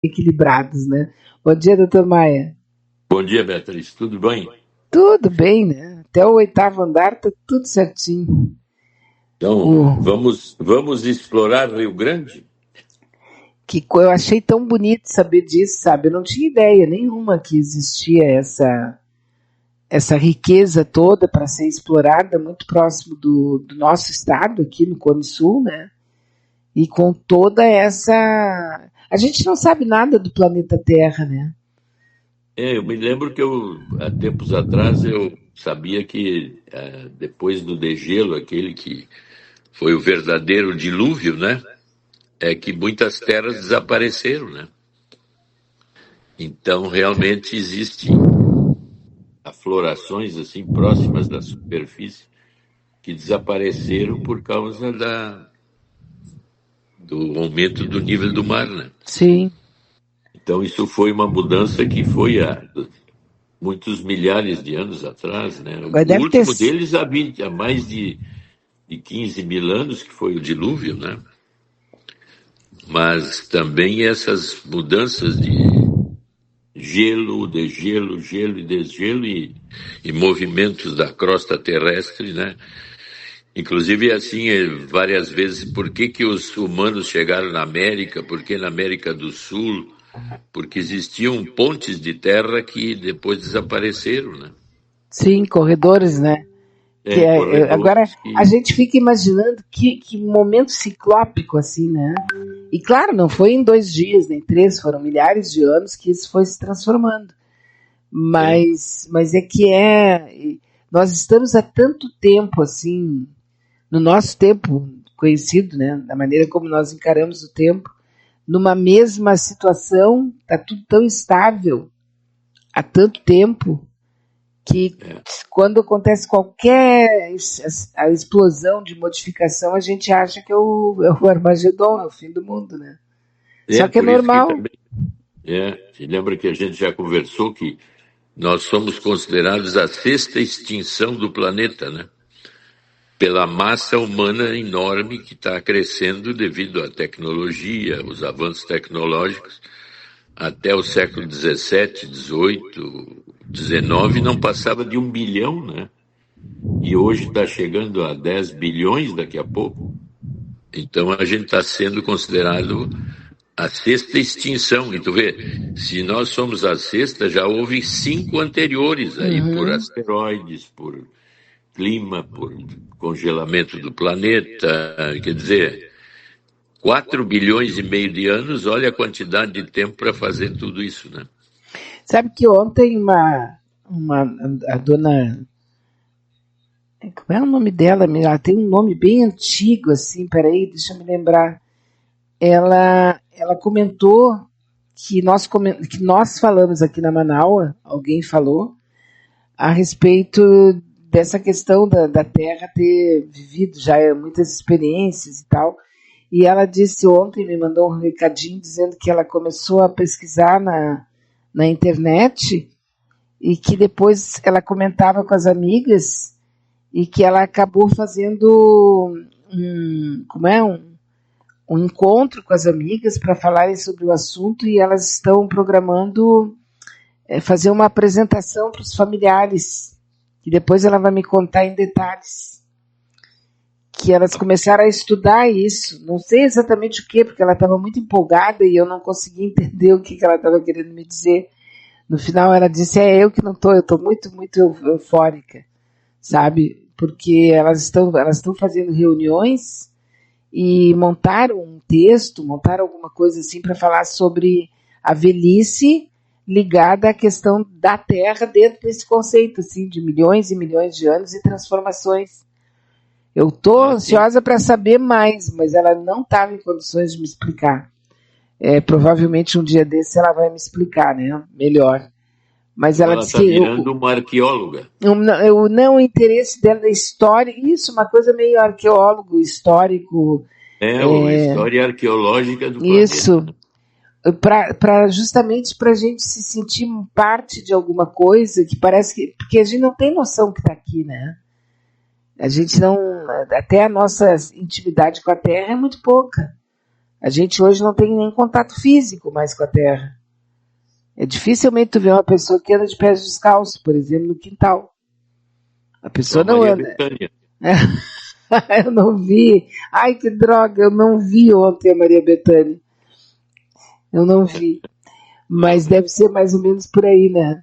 equilibrados, né? Bom dia, doutor Maia. Bom dia, Beatriz. Tudo bem? Tudo bem, né? Até o 8º andar tá tudo certinho. Então, vamos explorar Rio Grande? Que eu achei tão bonito saber disso, sabe? Eu não tinha ideia nenhuma que existia essa riqueza toda para ser explorada muito próximo do nosso estado, aqui no Cone Sul, né? E com toda essa... A gente não sabe nada do planeta Terra, né? Eu me lembro que há tempos atrás, eu sabia que depois do degelo, aquele que foi o verdadeiro dilúvio, né? É que muitas terras desapareceram, né? Então, realmente existem aflorações assim próximas da superfície que desapareceram por causa do aumento do nível do mar, né? Sim. Então, isso foi uma mudança que foi há muitos milhares de anos atrás, né? O último deles há mais de 15 mil anos, que foi o dilúvio, né? Mas também essas mudanças de gelo, degelo, gelo e desgelo e movimentos da crosta terrestre, né? Inclusive, assim, várias vezes, por que os humanos chegaram na América, por que na América do Sul? Porque existiam pontes de terra que depois desapareceram, né? Sim, corredores, né? Corredores agora a gente fica imaginando que momento ciclópico assim, né? E claro, não foi em 2 dias, nem 3, foram milhares de anos que isso foi se transformando. Mas nós estamos há tanto tempo assim, no nosso tempo conhecido, né? Da maneira como nós encaramos o tempo, numa mesma situação, está tudo tão estável há tanto tempo que quando acontece qualquer a explosão de modificação, a gente acha que é o Armagedon, é o fim do mundo, né? Só que é normal. Se lembra que a gente já conversou que nós somos considerados a 6ª extinção do planeta, né? Pela massa humana enorme que está crescendo devido à tecnologia, os avanços tecnológicos. Até o século XVII, XVIII, XIX não passava de 1 bilhão, né? E hoje está chegando a 10 bilhões daqui a pouco. Então a gente está sendo considerado a 6ª extinção. E tu vê, se nós somos a 6ª, já houve 5 anteriores aí, por asteroides, por clima, por congelamento do planeta, quer dizer, 4 bilhões e meio de anos, olha a quantidade de tempo para fazer tudo isso, né? Sabe que ontem a dona... Como é o nome dela? Ela tem um nome bem antigo, assim, peraí, deixa eu me lembrar. Ela comentou que nós falamos aqui na Manaus, alguém falou, a respeito dessa questão da Terra ter vivido já muitas experiências e tal. E ela disse ontem, me mandou um recadinho dizendo que ela começou a pesquisar na internet e que depois ela comentava com as amigas e que ela acabou fazendo um encontro com as amigas para falarem sobre o assunto e elas estão programando fazer uma apresentação para os familiares, que depois ela vai me contar em detalhes. Que elas começaram a estudar isso, não sei exatamente o que, porque ela estava muito empolgada e eu não conseguia entender o que ela estava querendo me dizer. No final ela disse, eu que não estou, eu estou muito, muito eufórica, sabe? Porque elas estão fazendo reuniões e montaram um texto, montaram alguma coisa assim para falar sobre a velhice ligada à questão da Terra dentro desse conceito assim, de milhões e milhões de anos e transformações. Eu estou ansiosa para saber mais, mas ela não estava em condições de me explicar. Provavelmente um dia desse ela vai me explicar, né? Melhor. Mas ela disse que virando uma arqueóloga. O interesse dela da história, isso, uma coisa meio arqueólogo, histórico. História arqueológica do planeta. Isso. Justamente para a gente se sentir parte de alguma coisa que parece que... Porque a gente não tem noção que está aqui, né? A gente não... Até a nossa intimidade com a Terra é muito pouca. A gente hoje não tem nem contato físico mais com a terra. É dificilmente tu ver uma pessoa que anda de pés descalços, por exemplo, no quintal. A pessoa não Maria anda. Bethânia. Eu não vi. Ai, que droga, eu não vi ontem a Maria Bethânia. Eu não vi. Mas deve ser mais ou menos por aí, né?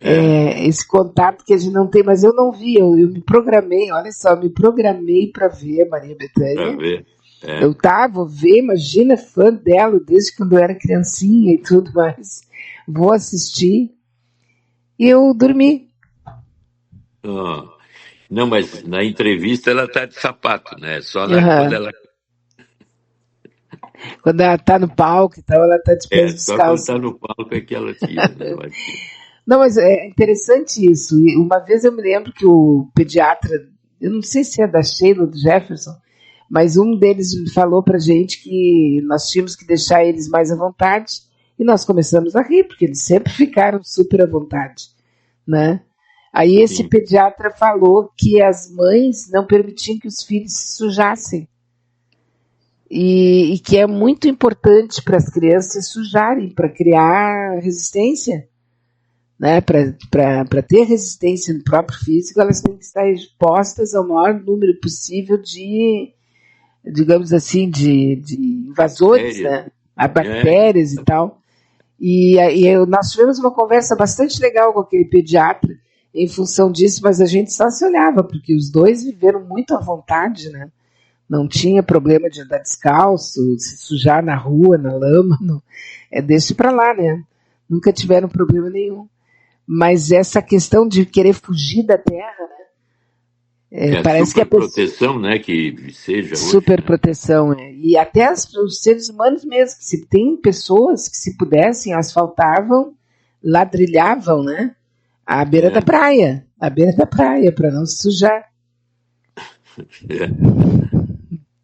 Esse contato que a gente não tem, mas eu não vi. Eu me programei, olha só, me programei para ver a Maria Bethânia. Para ver. Eu vou ver, imagina, fã dela desde quando eu era criancinha e tudo mais. Vou assistir. E eu dormi. Não, mas na entrevista ela tá de sapato, né? Só quando ela tá no palco e tal, ela tá de pés descalços. Só quando tá no palco é que ela tira, né? Não, mas é interessante isso. E uma vez eu me lembro que o pediatra, eu não sei se é da Sheila ou do Jefferson, mas um deles falou pra gente que nós tínhamos que deixar eles mais à vontade, e nós começamos a rir, porque eles sempre ficaram super à vontade, né? Aí esse pediatra falou que as mães não permitiam que os filhos se sujassem. E que é muito importante para as crianças se sujarem, para criar resistência, né? Para ter resistência no próprio físico, elas têm que estar expostas ao maior número possível de, digamos assim, de invasores, né? A bactérias e tal. E nós tivemos uma conversa bastante legal com aquele pediatra em função disso, mas a gente só se olhava, porque os dois viveram muito à vontade, né? Não tinha problema de andar descalço, se sujar na rua, na lama, deixa pra lá, né? Nunca tiveram problema nenhum. Mas essa questão de querer fugir da terra, né? Parece que a proteção, né? Que seja super proteção, né? E até os seres humanos mesmo, que se tem pessoas que, se pudessem, asfaltavam, ladrilhavam, né? À beira da praia, para não se sujar.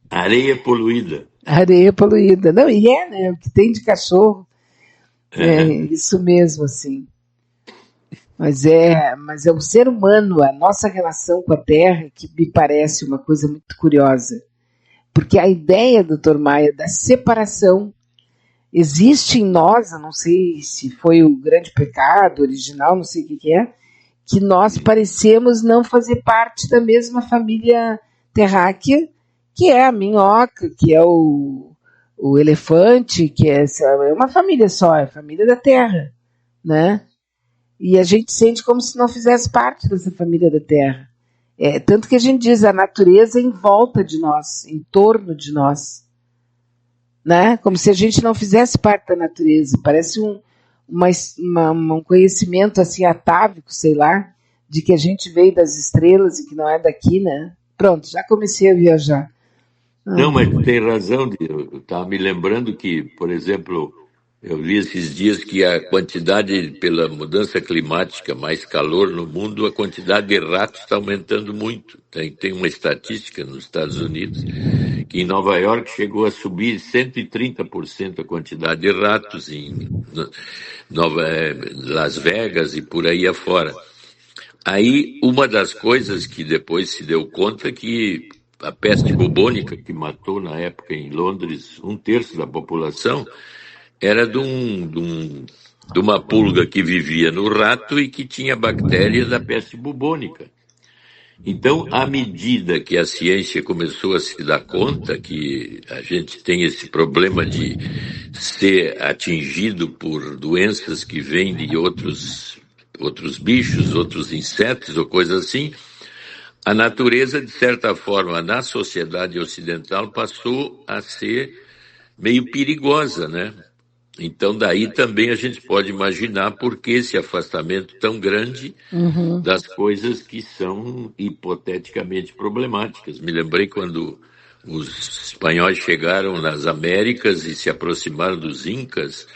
Areia poluída. Areia poluída. Não, e né? O que tem de cachorro. É isso mesmo, assim. Mas é o ser humano, a nossa relação com a Terra, que me parece uma coisa muito curiosa. Porque a ideia, doutor Maia, da separação existe em nós, eu não sei se foi o grande pecado original, não sei o que é, que nós parecemos não fazer parte da mesma família terráquea, que é a minhoca, que é o elefante, que é uma família só, é a família da Terra, né? E a gente sente como se não fizesse parte dessa família da Terra. Tanto que a gente diz a natureza em volta de nós, em torno de nós, né? Como se a gente não fizesse parte da natureza. Parece um conhecimento assim atávico, sei lá, de que a gente veio das estrelas e que não é daqui, né? Pronto, já comecei a viajar. Não, mas tem razão. Eu estava me lembrando que, por exemplo, eu li esses dias que a quantidade, pela mudança climática, mais calor no mundo, a quantidade de ratos está aumentando muito. Tem uma estatística nos Estados Unidos que em Nova York chegou a subir 130% a quantidade de ratos, em Las Vegas e por aí afora. Aí, uma das coisas que depois se deu conta que a peste bubônica, que matou na época em Londres 1/3 da população, era de uma pulga que vivia no rato e que tinha bactéria da peste bubônica. Então, à medida que a ciência começou a se dar conta que a gente tem esse problema de ser atingido por doenças que vêm de outros bichos, outros insetos ou coisas assim, a natureza, de certa forma, na sociedade ocidental, passou a ser meio perigosa, né? Então, daí também a gente pode imaginar por que esse afastamento tão grande das coisas que são hipoteticamente problemáticas. Me lembrei quando os espanhóis chegaram nas Américas e se aproximaram dos incas,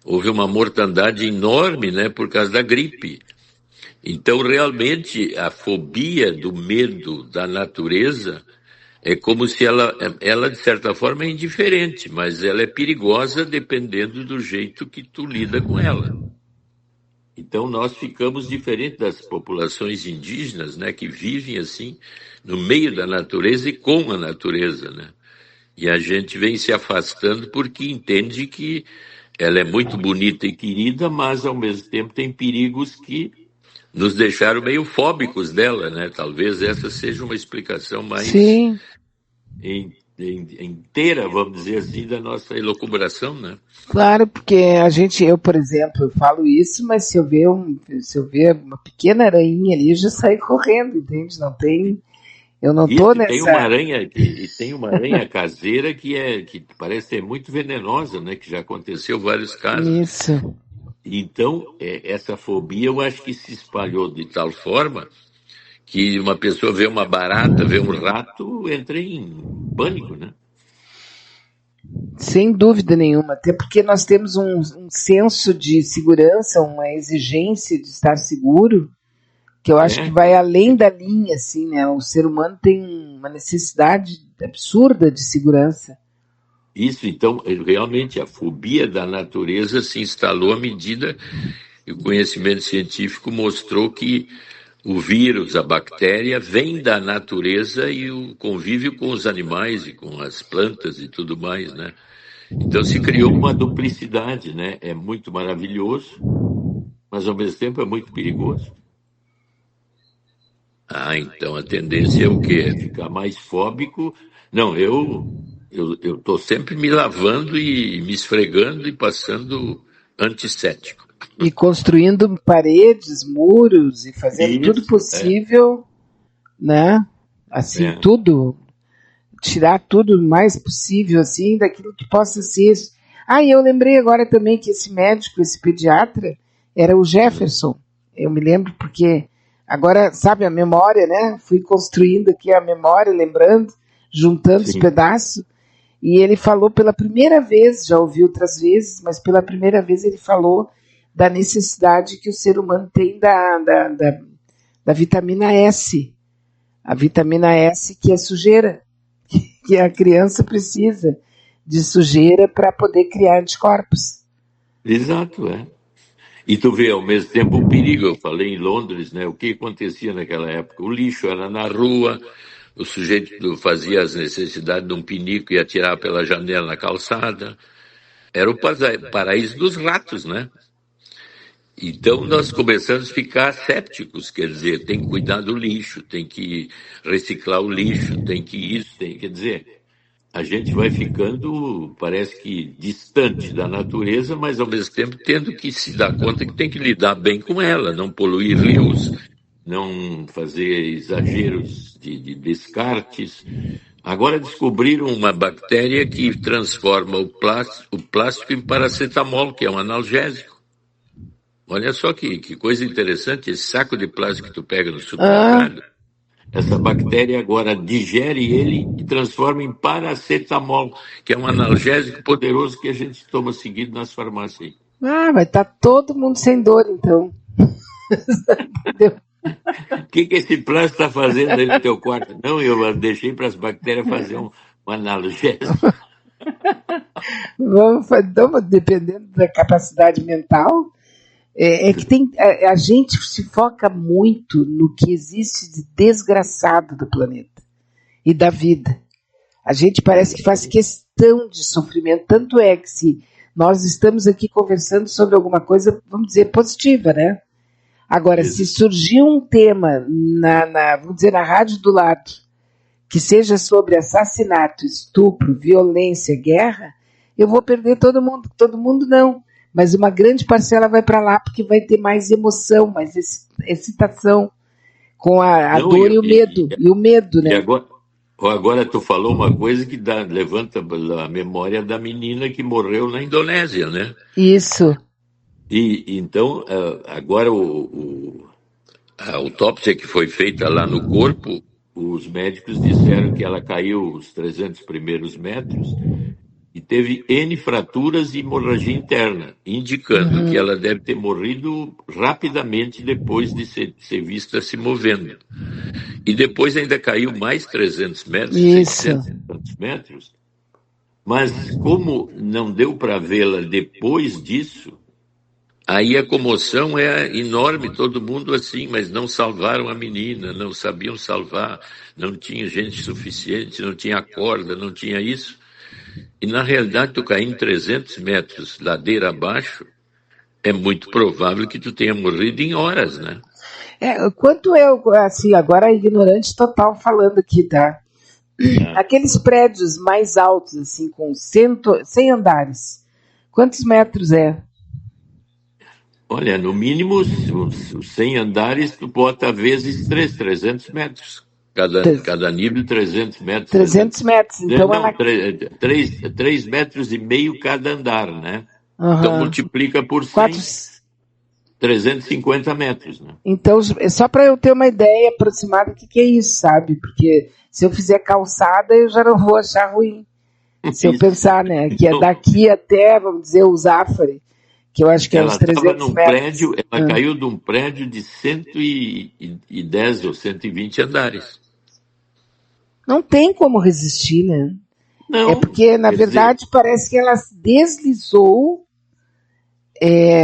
houve uma mortandade enorme, né, por causa da gripe. Então, realmente, a fobia do medo da natureza é como se ela, de certa forma, é indiferente, mas ela é perigosa dependendo do jeito que tu lida com ela. Então, nós ficamos diferentes das populações indígenas, né, que vivem assim, no meio da natureza e com a natureza, né? E a gente vem se afastando porque entende que ela é muito bonita e querida, mas ao mesmo tempo tem perigos que nos deixaram meio fóbicos dela, né? Talvez essa seja uma explicação mais Sim, inteira, vamos dizer assim, da nossa elucubração, né? claro, porque eu, por exemplo, eu falo isso, mas se eu ver uma pequena aranha ali, eu já saio correndo, entende? Não tem, eu não tô Isso, e tem uma nessa. aranha, e tem uma aranha caseira que parece ser muito venenosa, né? Que já aconteceu vários casos. Isso. Então, essa fobia eu acho que se espalhou de tal forma que uma pessoa vê uma barata, vê um rato, entra em pânico, né? Sem dúvida nenhuma, até porque nós temos um senso de segurança, uma exigência de estar seguro, que eu acho que É, vai além da linha, assim, né? O ser humano tem uma necessidade absurda de segurança. isso, então, realmente a fobia da natureza se instalou à medida que o conhecimento científico mostrou que o vírus, a bactéria, vem da natureza e o convívio com os animais e com as plantas e tudo mais, né? Então se criou uma duplicidade, né? É muito maravilhoso, mas ao mesmo tempo é muito perigoso. Ah, então a tendência é o quê? É ficar mais fóbico. Não, eu estou sempre me lavando e me esfregando e passando antisséptico. E construindo paredes, muros e fazendo tudo Isso, possível, né? Assim, é, tudo, tirar tudo o mais possível, assim, daquilo que possa ser. Ah, e eu lembrei agora também que esse médico, esse pediatra, era o Jefferson. Eu me lembro porque agora, sabe, a memória, né? Fui construindo aqui a memória, lembrando, juntando os sim. pedaços. E ele falou pela primeira vez, já ouvi outras vezes, mas pela primeira vez ele falou da necessidade que o ser humano tem da vitamina S. A vitamina S, que é sujeira, que a criança precisa de sujeira para poder criar anticorpos. Exato, é. E tu vê ao mesmo tempo o perigo. Eu falei em Londres, né? O que acontecia naquela época? O lixo era na rua, o sujeito fazia as necessidades de um pinico e atirar pela janela na calçada. Era o paraíso dos ratos, né? Então nós começamos a ficar sépticos, quer dizer, tem que cuidar do lixo, tem que reciclar o lixo, tem que isso, tem, quer dizer, a gente vai ficando, parece que distante da natureza, mas ao mesmo tempo tendo que se dar conta que tem que lidar bem com ela, não poluir rios, não fazer exageros de descartes. Agora descobriram uma bactéria que transforma o plástico em paracetamol, que é um analgésico. Olha só que coisa interessante, esse saco de plástico que tu pega no Ah, supermercado, essa bactéria agora digere ele e transforma em paracetamol, que é um analgésico poderoso que a gente toma seguido nas farmácias. vai estar todo mundo sem dor, então. Entendeu? O que esse plástico está fazendo aí no teu quarto? Não, eu deixei para as bactérias fazer um analgésico. Então, dependendo da capacidade mental, é que tem, a gente se foca muito no que existe de desgraçado do planeta e da vida. A gente parece que faz questão de sofrimento, tanto é que se nós estamos aqui conversando sobre alguma coisa, vamos dizer, positiva, né? Agora, se surgir um tema vamos dizer, na rádio do lado, que seja sobre assassinato, estupro, violência, guerra, eu vou perder todo mundo. Todo mundo não, mas uma grande parcela vai para lá porque vai ter mais emoção, mais excitação com a Não, dor e o medo, e né? agora tu falou uma coisa que levanta a memória da menina que morreu na Indonésia, né? Isso. E então, agora a autópsia que foi feita lá no corpo, os médicos disseram que ela caiu os 300 primeiros metros e teve N fraturas e hemorragia interna, indicando que ela deve ter morrido rapidamente depois de ser vista se movendo. E depois ainda caiu mais 300 metros, Isso. 600 e tantos metros, mas como não deu para vê-la depois disso, aí a comoção é enorme, todo mundo assim, mas não salvaram a menina, não sabiam salvar, não tinha gente suficiente, não tinha corda, não tinha isso. E, na realidade, tu cair em 300 metros ladeira abaixo, é muito provável que tu tenha morrido em horas, né? Quanto eu, assim, agora ignorante total falando aqui, tá? Aqueles prédios mais altos, assim, com 100 andares, quantos metros é? Olha, no mínimo, os 100 andares, tu bota vezes 300 metros. Cada nível, 300 metros. 300 metros, então não, ela... 3 metros e meio cada andar, né? Então multiplica por 100, 350 metros, né? Então, só para eu ter uma ideia aproximada do que é isso, sabe? Porque se eu fizer calçada, eu já não vou achar ruim. Se eu pensar, né? Que é daqui até, vamos dizer, o Zafari, que eu acho que é uns 300 metros. Ela caiu de um prédio de 110 ou 120 andares. Não tem como resistir, né? Não. É porque, na verdade, parece que ela deslizou,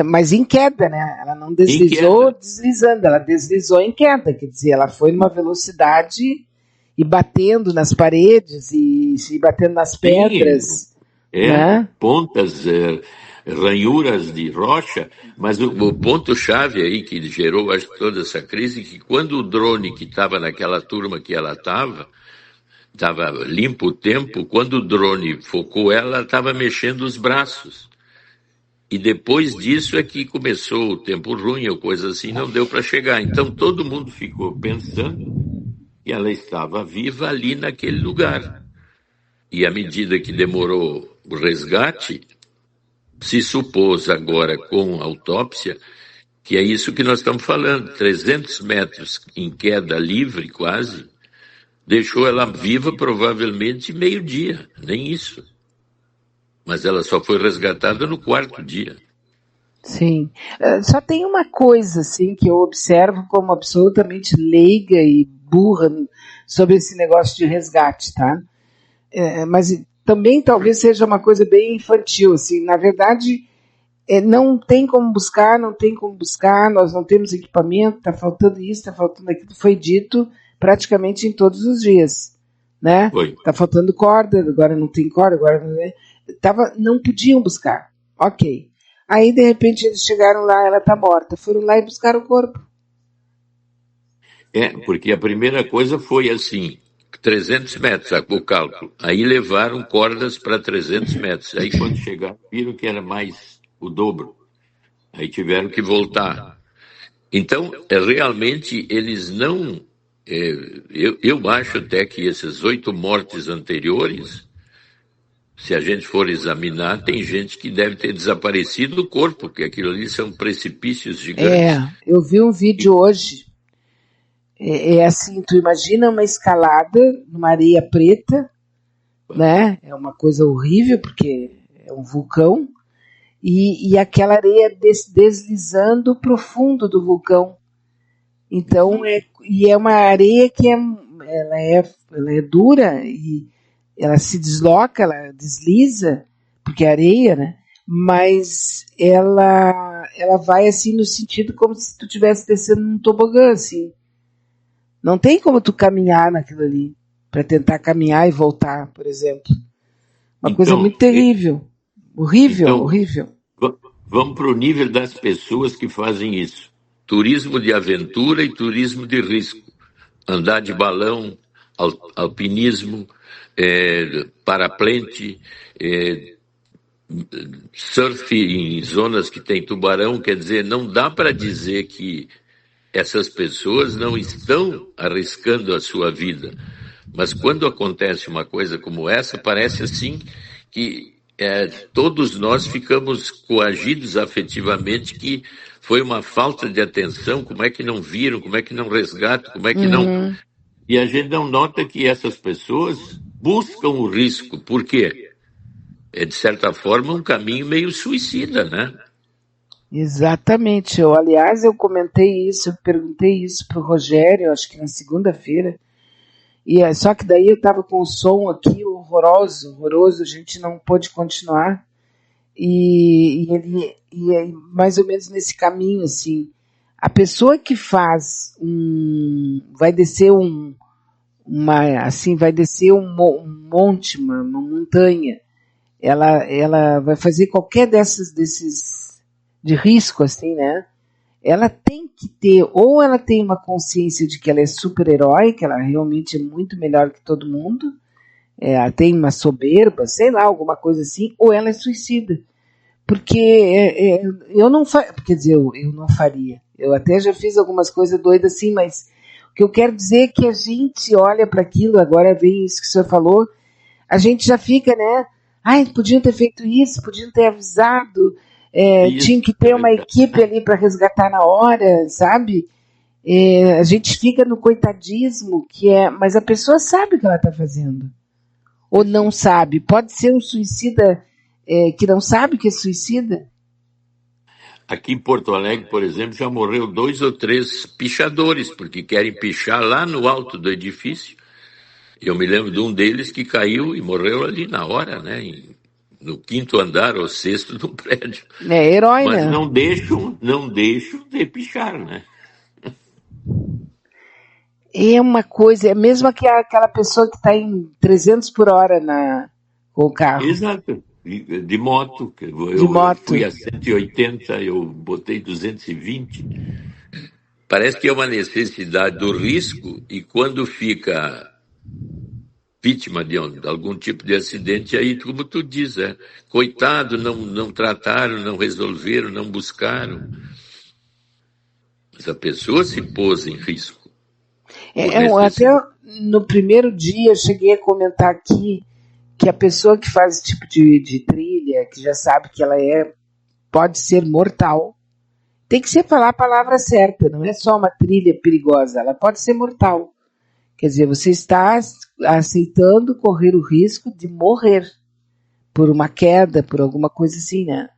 mas em queda, né? Ela não deslizou deslizando, ela deslizou em queda. Quer dizer, ela foi numa velocidade e batendo nas paredes e se batendo nas pedras. Né? Pontas, ranhuras de rocha, mas o ponto-chave aí que gerou, acho, toda essa crise, que quando o drone que estava naquela turma que ela estava limpo o tempo, quando o drone focou ela estava mexendo os braços. E depois disso é que começou o tempo ruim ou coisa assim, não deu para chegar. Então todo mundo ficou pensando que ela estava viva ali naquele lugar. E à medida que demorou o resgate, se supôs agora com a autópsia que é isso que nós estamos falando, 300 metros em queda livre quase, deixou ela viva provavelmente meio-dia, nem isso. Mas ela só foi resgatada no 4º dia. Sim. Só tem uma coisa, assim, que eu observo como absolutamente leiga e burra sobre esse negócio de resgate, tá? Mas também talvez seja uma coisa bem infantil, assim. Na verdade, não tem como buscar, nós não temos equipamento, está faltando isso, está faltando aquilo, foi dito praticamente em todos os dias, né? Está faltando corda, agora não tem corda, agora não podiam buscar, ok. Aí, de repente, eles chegaram lá, ela está morta, foram lá e buscaram o corpo. Porque a primeira coisa foi assim, 300 metros, o cálculo. Aí levaram cordas para 300 metros. Aí quando chegaram, viram que era mais o dobro. Aí tiveram que voltar. Então, realmente, eles não... eu acho até que essas 8 mortes anteriores, se a gente for examinar, tem gente que deve ter desaparecido do corpo, porque aquilo ali são precipícios gigantes. Eu vi um vídeo hoje, assim, tu imagina uma escalada numa areia preta, né? É uma coisa horrível, porque é um vulcão, e aquela areia deslizando profundo do vulcão. Então, é uma areia que ela é dura e ela se desloca, ela desliza, porque é areia, né? Mas ela vai assim no sentido como se tu estivesse descendo num tobogã, assim. Não tem como tu caminhar naquilo ali, para tentar caminhar e voltar, por exemplo. Uma coisa muito terrível. Horrível. Vamos para o nível das pessoas que fazem isso. Turismo de aventura e turismo de risco. Andar de balão, alpinismo, paraplente, surf em zonas que tem tubarão. Quer dizer, não dá para dizer que essas pessoas não estão arriscando a sua vida. Mas quando acontece uma coisa como essa, parece assim que todos nós ficamos coagidos afetivamente, que foi uma falta de atenção, como é que não viram, como é que não resgatam, como é que não... E a gente não nota que essas pessoas buscam o risco. Por quê? É, de certa forma, um caminho meio suicida, né? Exatamente. Aliás, eu comentei isso, eu perguntei isso para o Rogério, acho que na segunda-feira, só que daí eu estava com o som aqui horroroso, a gente não pôde continuar, e ele é mais ou menos nesse caminho, assim, a pessoa que faz vai descer vai descer um monte, uma montanha, ela vai fazer qualquer desses de risco, assim, né? Ela tem que ter, ou ela tem uma consciência de que ela é super-herói, que ela realmente é muito melhor que todo mundo, ela tem uma soberba, sei lá, alguma coisa assim, ou ela é suicida. Porque eu não faria, quer dizer, eu não faria. Eu até já fiz algumas coisas doidas assim, mas o que eu quero dizer é que a gente olha para aquilo, agora vem isso que o senhor falou, a gente já fica, né? Ai, podiam ter feito isso, podiam ter avisado, tinha que ter uma equipe ali para resgatar na hora, sabe? A gente fica no coitadismo, mas a pessoa sabe o que ela está fazendo. Ou não sabe. Pode ser um suicida que não sabe que é suicida. Aqui em Porto Alegre, por exemplo, já morreu 2 ou 3 pichadores, porque querem pichar lá no alto do edifício. Eu me lembro de um deles que caiu e morreu ali na hora, né? No 5º andar ou 6º do prédio. É herói, mas né? não deixam de pichar, né? É uma coisa, é mesmo aquela pessoa que está em 300 por hora com o carro. Exato. De moto. De moto. Eu fui a 180, eu botei 220. Parece que é uma necessidade do risco e quando fica vítima de algum tipo de acidente, aí, como tu diz, coitado, não trataram, não resolveram, não buscaram. Mas a pessoa se pôs em risco. Até no primeiro dia eu cheguei a comentar aqui que a pessoa que faz esse tipo de trilha, que já sabe que ela pode ser mortal, tem que falar a palavra certa, não é só uma trilha perigosa, ela pode ser mortal. Quer dizer, você está aceitando correr o risco de morrer por uma queda, por alguma coisa assim, né?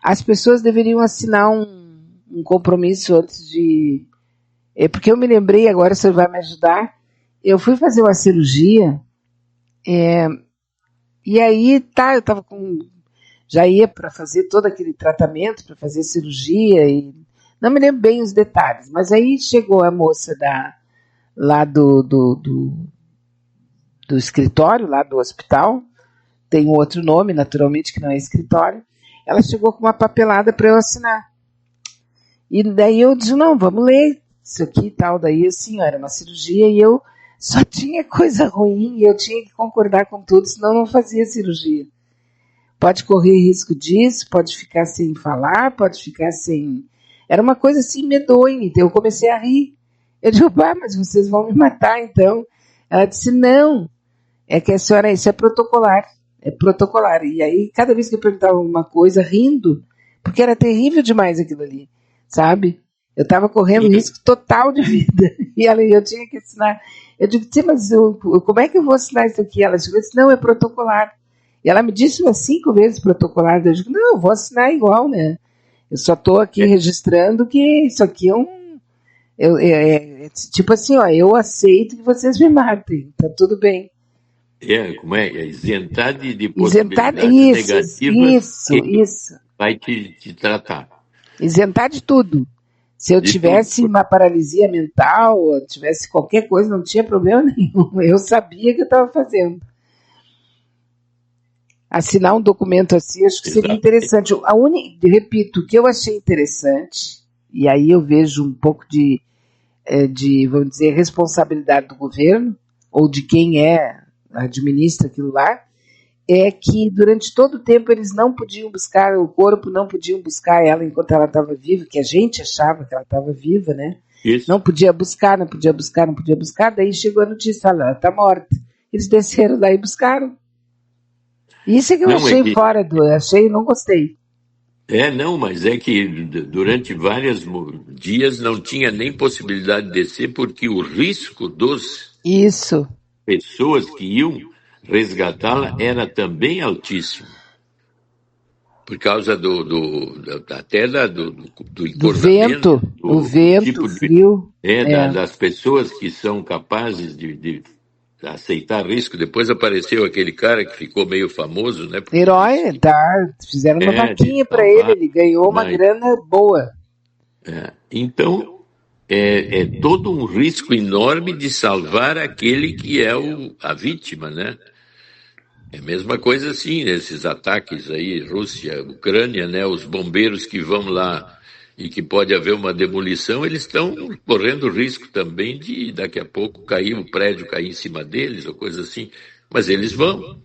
As pessoas deveriam assinar um compromisso antes de... porque eu me lembrei, agora você vai me ajudar, eu fui fazer uma cirurgia, e aí, eu estava já ia para fazer todo aquele tratamento, para fazer cirurgia, e não me lembro bem os detalhes, mas aí chegou a moça lá do escritório, lá do hospital, tem um outro nome, naturalmente, que não é escritório, ela chegou com uma papelada para eu assinar. E daí eu disse, não, vamos ler isso aqui e tal. Daí, assim, era uma cirurgia e eu só tinha coisa ruim e eu tinha que concordar com tudo, senão eu não fazia cirurgia. Pode correr risco disso, pode ficar sem falar, pode ficar sem... Era uma coisa assim medonha, então eu comecei a rir. Eu digo, mas vocês vão me matar então. Ela disse, não, é que a senhora, isso é protocolar. É protocolar. E aí, cada vez que eu perguntava alguma coisa, rindo, porque era terrível demais aquilo ali, sabe? Eu estava correndo risco total de vida. E eu tinha que assinar. Eu digo, mas como é que eu vou assinar isso aqui? Ela disse, não, é protocolar. E ela me disse umas 5 vezes protocolar. Eu digo, não, eu vou assinar igual, né? Eu só estou aqui registrando que isso aqui é tipo assim, ó, eu aceito que vocês me matem, tá tudo bem. Como é? Isentar de possibilidades negativas isso. Vai te tratar. Isentar de tudo. Se eu tivesse uma paralisia mental, ou tivesse qualquer coisa, não tinha problema nenhum. Eu sabia o que eu estava fazendo. Assinar um documento assim, acho que seria interessante. Repito, o que eu achei interessante, e aí eu vejo um pouco de vamos dizer, responsabilidade do governo, ou de quem administra aquilo lá, é que durante todo o tempo eles não podiam buscar o corpo, não podiam buscar ela enquanto ela estava viva, que a gente achava que ela estava viva, né? Isso. Não podia buscar, daí chegou a notícia, ela está morta. Eles desceram lá e buscaram. Isso é que eu achei não gostei. Mas é que durante vários dias não tinha nem possibilidade de descer, porque o risco pessoas que iam resgatá-la era também altíssimo. Por causa do vento, o vento, tipo frio. Das pessoas que são capazes de aceitar risco. Depois apareceu aquele cara que ficou meio famoso, né? Herói, fizeram uma vaquinha para ele ganhou uma grana boa. Então, é todo um risco enorme de salvar aquele que é a vítima, né? É a mesma coisa assim, esses ataques aí, Rússia, Ucrânia, né? Os bombeiros que vão lá e que pode haver uma demolição, eles estão correndo risco também de daqui a pouco cair, o prédio cair em cima deles ou coisa assim. Mas eles vão.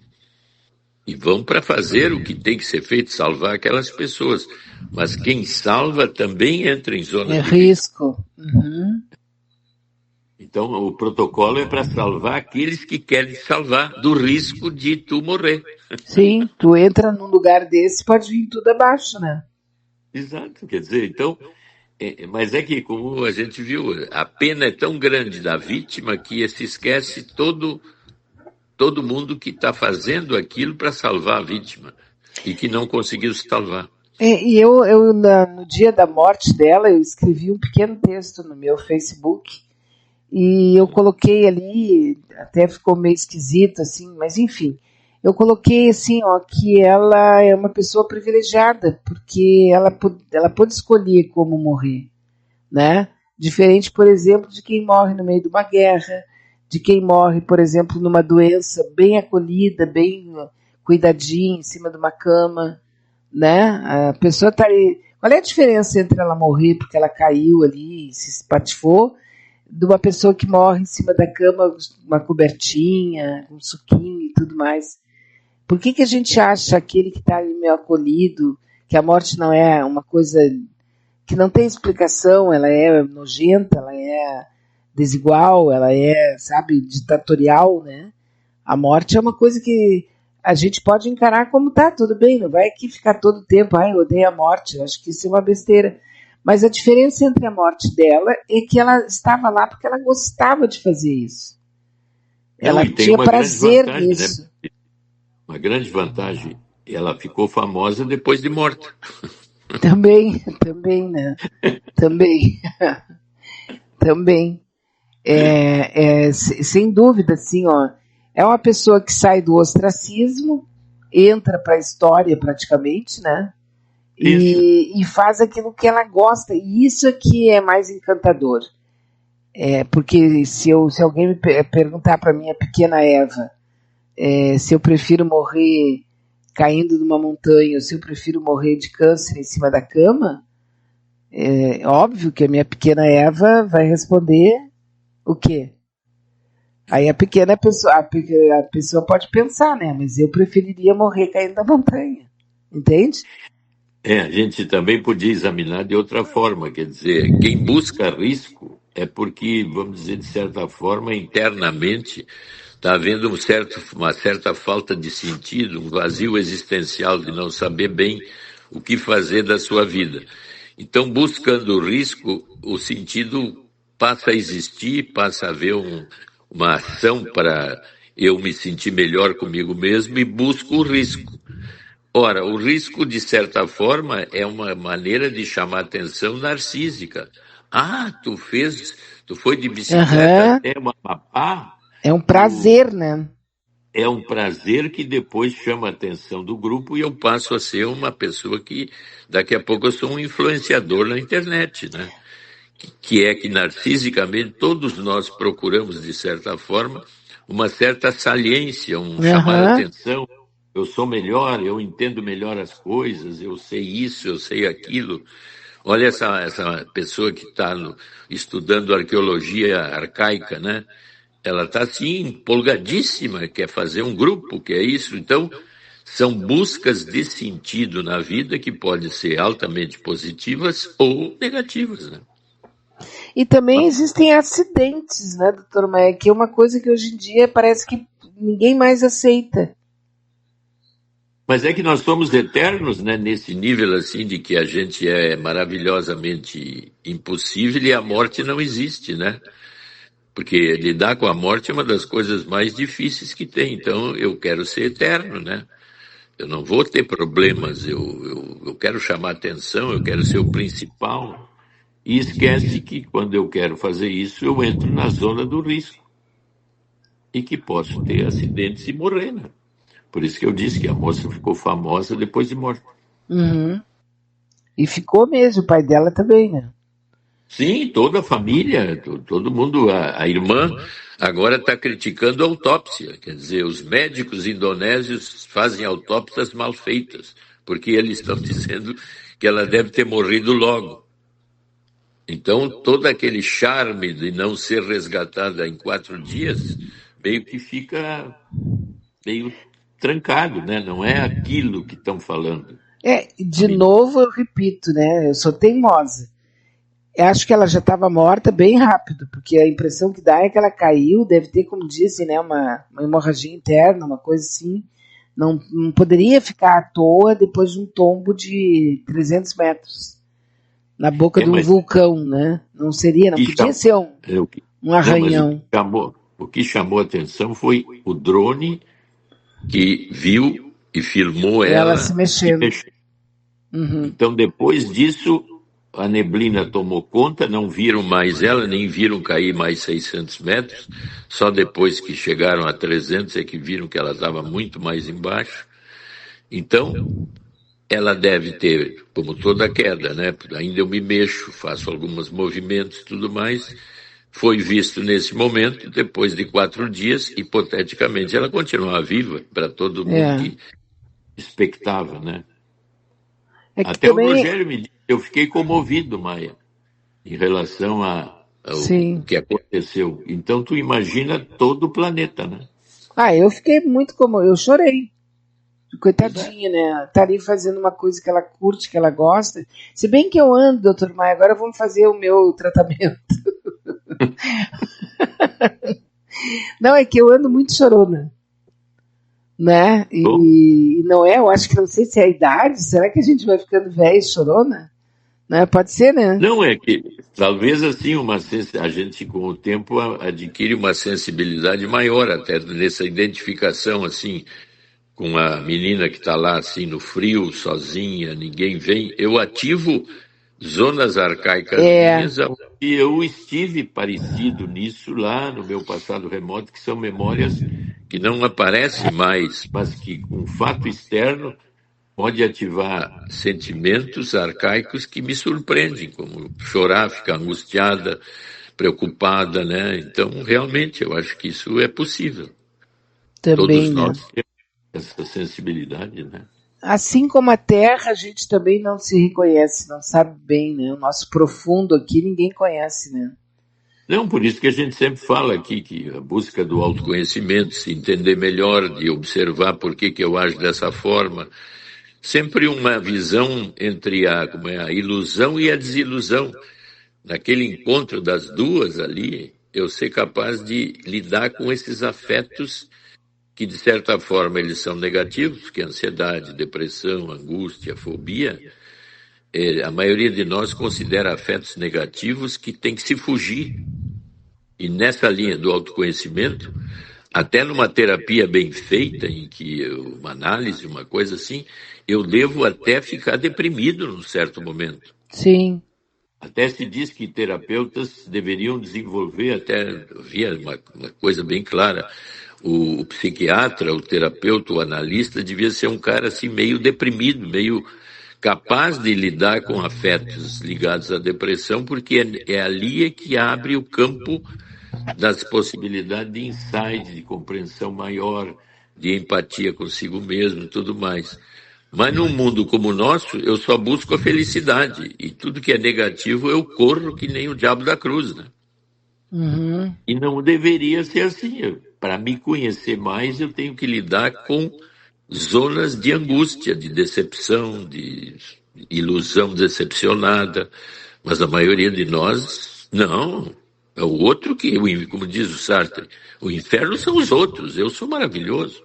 E vão para fazer o que tem que ser feito, salvar aquelas pessoas. Mas quem salva também entra em zonas É de risco. risco. Uhum. Então, o protocolo é para salvar aqueles que querem salvar do risco de tu morrer. Sim, tu entra num lugar desse, pode vir tudo abaixo, né? Exato, quer dizer, então, mas é que, como a gente viu, a pena é tão grande da vítima que se esquece todo mundo que está fazendo aquilo para salvar a vítima e que não conseguiu se salvar. E no dia da morte dela, eu escrevi um pequeno texto no meu Facebook e eu coloquei ali, até ficou meio esquisito, assim, mas enfim, eu coloquei assim, ó, que ela é uma pessoa privilegiada, porque ela pôde escolher como morrer, né? Diferente, por exemplo, de quem morre no meio de uma guerra, de quem morre, por exemplo, numa doença bem acolhida, bem cuidadinha, em cima de uma cama, né? A pessoa tá ali. Qual é a diferença entre ela morrer porque ela caiu ali e se espatifou, de uma pessoa que morre em cima da cama, uma cobertinha, um suquinho e tudo mais? Por que a gente acha aquele que está ali meio acolhido, que a morte não é uma coisa que não tem explicação, ela é nojenta, ela é desigual, ela é, sabe, ditatorial, né? A morte é uma coisa que a gente pode encarar como tá, tudo bem, não vai aqui ficar todo o tempo, ai, eu odeio a morte, eu acho que isso é uma besteira. Mas a diferença entre a morte dela é que ela estava lá porque ela gostava de fazer isso. Não, Ela e tem tinha uma grande prazer vantagem, nisso. né? Uma grande vantagem. Ela ficou famosa depois de morta. Também, né? Também, também. Sem dúvida, assim, ó, é uma pessoa que sai do ostracismo, entra para a história praticamente, né? Isso. E faz aquilo que ela gosta. E isso aqui é mais encantador. Porque se alguém me perguntar para minha pequena Eva se eu prefiro morrer caindo de uma montanha ou se eu prefiro morrer de câncer em cima da cama, é óbvio que a minha pequena Eva vai responder o quê? Aí a pessoa pode pensar, né? Mas eu preferiria morrer caindo da montanha. Entende? A gente também podia examinar de outra forma, quer dizer, quem busca risco é porque, vamos dizer, de certa forma, internamente está havendo uma certa falta de sentido, um vazio existencial de não saber bem o que fazer da sua vida. Então, buscando o risco, o sentido passa a existir, passa a haver uma ação para eu me sentir melhor comigo mesmo e busco o risco. Ora, o risco, de certa forma, é uma maneira de chamar atenção narcísica. Ah, tu foi de bicicleta Aham. até o Amapá? É um prazer, né? É um prazer que depois chama a atenção do grupo e eu passo a ser uma pessoa que, daqui a pouco, eu sou um influenciador na internet, né? Que é que, narcisicamente, todos nós procuramos, de certa forma, uma certa saliência, um chamar a Aham. atenção. Eu sou melhor, eu entendo melhor as coisas, eu sei isso, eu sei aquilo. Olha essa pessoa que está estudando arqueologia arcaica, né? Ela está assim, empolgadíssima, quer fazer um grupo, que é isso. Então, são buscas de sentido na vida que podem ser altamente positivas ou negativas, né? E também existem acidentes, né, doutor Maia? Que é uma coisa que hoje em dia parece que ninguém mais aceita. Mas é que nós somos eternos, né, nesse nível assim de que a gente é maravilhosamente impossível e a morte não existe, né? Porque lidar com a morte é uma das coisas mais difíceis que tem. Então eu quero ser eterno, né? Eu não vou ter problemas, eu quero chamar atenção, eu quero ser o principal. E esquece que quando eu quero fazer isso, eu entro na zona do risco. E que posso ter acidentes e morrer, né? Por isso que eu disse que a moça ficou famosa depois de morta. Uhum. E ficou mesmo, o pai dela também, né? Sim, toda a família, todo mundo, a irmã agora está criticando a autópsia. Quer dizer, os médicos indonésios fazem autópsias mal feitas, porque eles estão dizendo que ela deve ter morrido logo. Então, todo aquele charme de não ser resgatada em 4 dias, meio que fica meio trancado, né? Não é aquilo que estão falando. De novo eu repito, né? Eu sou teimosa. Eu acho que ela já estava morta bem rápido, porque a impressão que dá é que ela caiu, deve ter, como dizem, né, uma hemorragia interna, uma coisa assim. Não poderia ficar à toa depois de um tombo de 300 metros na boca de um vulcão, né? Não podia ser um arranhão. Mas o que chamou a atenção foi o drone que viu e filmou ela se mexendo. Uhum. Então, depois disso, a neblina tomou conta, não viram mais ela, nem viram cair mais 600 metros. Só depois que chegaram a 300 é que viram que ela estava muito mais embaixo. Então, ela deve ter, como toda queda, né? Ainda eu me mexo, faço alguns movimentos e tudo mais. Foi visto nesse momento, depois de 4 dias, hipoteticamente, ela continuava viva para todo mundo que expectava, né? Até também... o Rogério me disse, eu fiquei comovido, Maia, em relação ao que aconteceu. Então, tu imagina todo o planeta, né? Eu fiquei muito comovido, eu chorei. Coitadinha, né? Tá ali fazendo uma coisa que ela curte, que ela gosta. Se bem que eu ando, doutor Maia, agora vamos fazer o meu tratamento. Não, é que eu ando muito chorona. Né? E não é, eu acho que não sei se é a idade, será que a gente vai ficando velha e chorona? Né? Pode ser, né? Não, é que talvez assim a gente com o tempo adquire uma sensibilidade maior até nessa identificação assim com a menina que está lá assim no frio, sozinha, ninguém vem. Eu ativo zonas arcaicas minhas e eu estive parecido nisso lá no meu passado remoto, que são memórias que não aparecem mais, mas que com fato externo pode ativar sentimentos arcaicos que me surpreendem, como chorar, ficar angustiada, preocupada, né? Então, realmente, eu acho que isso é possível. Também, todos nós temos essa sensibilidade, né? Assim como a Terra, a gente também não se reconhece, não sabe bem, né? O nosso profundo aqui ninguém conhece, né? Não, por isso que a gente sempre fala aqui que a busca do autoconhecimento, se entender melhor, de observar por que eu ajo dessa forma, sempre uma visão entre a ilusão e a desilusão. Naquele encontro das duas ali, eu ser capaz de lidar com esses afetos que, de certa forma, eles são negativos, que é ansiedade, depressão, angústia, fobia. A maioria de nós considera afetos negativos que tem que se fugir. E nessa linha do autoconhecimento, até numa terapia bem feita, em que uma análise, uma coisa assim, eu devo até ficar deprimido num certo momento. Sim. Até se diz que terapeutas deveriam desenvolver, até havia uma coisa bem clara, o psiquiatra, o terapeuta, o analista devia ser um cara assim meio deprimido, meio capaz de lidar com afetos ligados à depressão, porque é ali que abre o campo das possibilidades de insight, de compreensão maior, de empatia consigo mesmo e tudo mais. Mas num mundo como o nosso, eu só busco a felicidade. E tudo que é negativo, eu corro que nem o diabo da cruz, né? Uhum. E não deveria ser assim. Para me conhecer mais, eu tenho que lidar com zonas de angústia, de decepção, de ilusão decepcionada. Mas a maioria de nós, não. É o outro que, como diz o Sartre, o inferno são os outros, eu sou maravilhoso.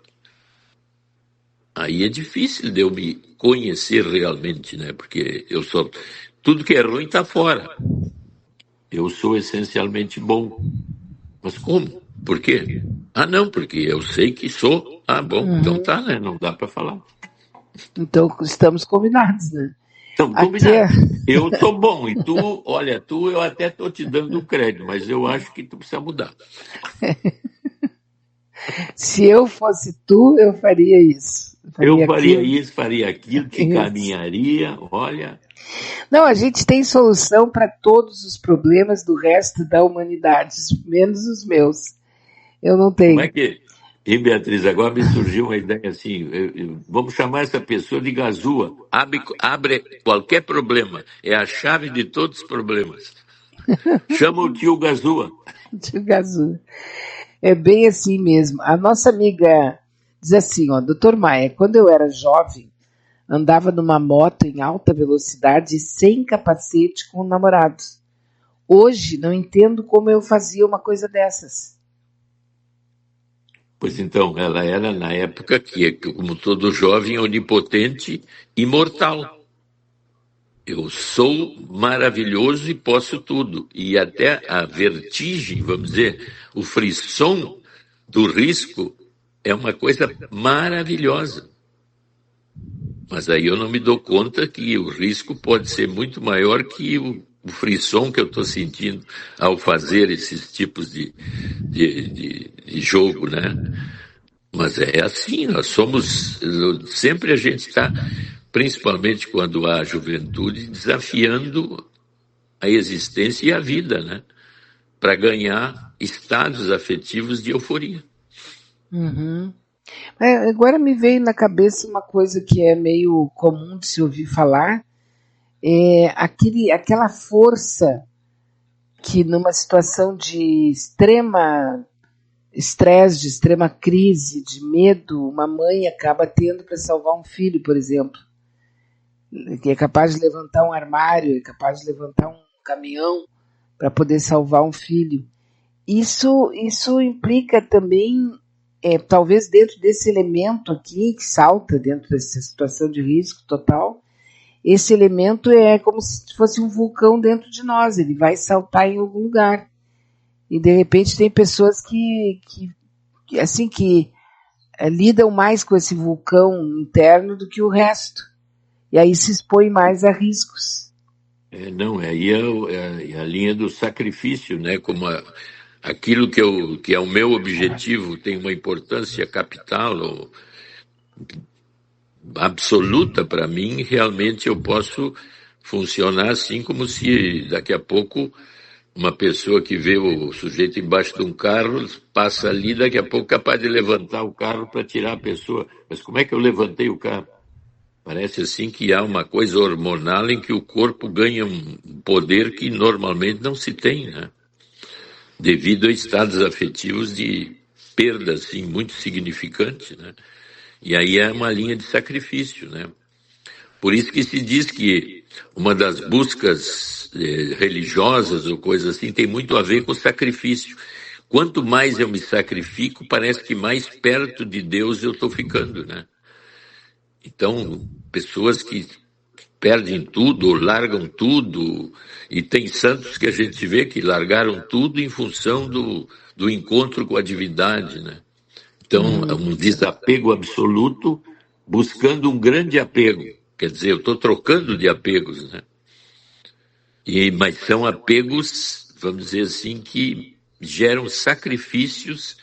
Aí é difícil de eu me conhecer realmente, né? Porque tudo que é ruim está fora. Eu sou essencialmente bom. Mas como? Por quê? Ah, não, porque eu sei que sou. Ah, bom, então tá, né? Não dá para falar. Então estamos combinados, né? Estamos combinados. Eu sou bom e tu, olha, eu até tô te dando crédito, mas eu acho que tu precisa mudar. Se eu fosse tu, eu faria isso. Eu faria isso, faria aquilo, te caminharia, olha. Não, a gente tem solução para todos os problemas do resto da humanidade, menos os meus. Eu não Como é tenho. que. E Beatriz, agora me surgiu uma ideia assim: vamos chamar essa pessoa de Gazua. Abre qualquer problema. É a chave de todos os problemas. Chama o tio Gazua. Tio Gazu. É bem assim mesmo. A nossa amiga diz assim, ó, doutor Maia, quando eu era jovem, andava numa moto em alta velocidade sem capacete com namorados. Hoje não entendo como eu fazia uma coisa dessas. Pois então, ela era na época que, como todo jovem, onipotente, imortal. Eu sou maravilhoso e posso tudo. E até a vertigem, vamos dizer, o frisson do risco é uma coisa maravilhosa. Mas aí eu não me dou conta que o risco pode ser muito maior que o frisson que eu estou sentindo ao fazer esses tipos de jogo, né? Mas é assim, nós somos, sempre a gente está, principalmente quando há juventude, desafiando a existência e a vida, né? Para ganhar estados afetivos de euforia. Uhum. Agora me veio na cabeça uma coisa que é meio comum de se ouvir falar, é aquela força que numa situação de extrema estresse, de extrema crise, de medo, uma mãe acaba tendo para salvar um filho, por exemplo, que é capaz de levantar um armário, é capaz de levantar um caminhão para poder salvar um filho. Isso implica também, talvez dentro desse elemento aqui, que salta dentro dessa situação de risco total, esse elemento é como se fosse um vulcão dentro de nós, ele vai saltar em algum lugar. E de repente tem pessoas que lidam mais com esse vulcão interno do que o resto. E aí se expõe mais a riscos. Não, aí é a linha do sacrifício, né? Como aquilo que é o meu objetivo tem uma importância capital ou absoluta para mim, realmente eu posso funcionar assim como se daqui a pouco uma pessoa que vê o sujeito embaixo de um carro passa ali, daqui a pouco capaz de levantar o carro para tirar a pessoa. Mas como é que eu levantei o carro? Parece assim que há uma coisa hormonal em que o corpo ganha um poder que normalmente não se tem, né? Devido a estados afetivos de perda, assim, muito significante, né? E aí é uma linha de sacrifício, né? Por isso que se diz que uma das buscas religiosas ou coisas assim tem muito a ver com o sacrifício. Quanto mais eu me sacrifico, parece que mais perto de Deus eu estou ficando, né? Então, pessoas que perdem tudo, ou largam tudo, e tem santos que a gente vê que largaram tudo em função do encontro com a divindade, né? Então, um desapego absoluto, buscando um grande apego. Quer dizer, eu estou trocando de apegos, né? Mas são apegos, vamos dizer assim, que geram sacrifícios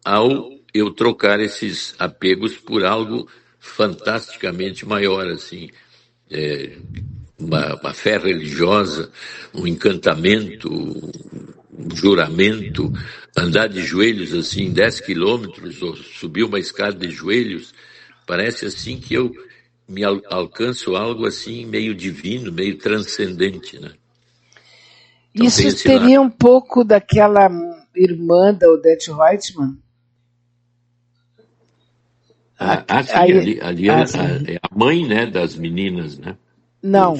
ao eu trocar esses apegos por algo fantasticamente maior, assim. Uma fé religiosa, um encantamento, um juramento, andar de joelhos assim 10 quilômetros ou subir uma escada de joelhos, parece assim que eu me alcanço algo assim meio divino, meio transcendente, né? Então tem Isso esse lado. teria um pouco daquela irmã da Odete Reutemann? Sim, ali é a mãe, né, das meninas, né? Não,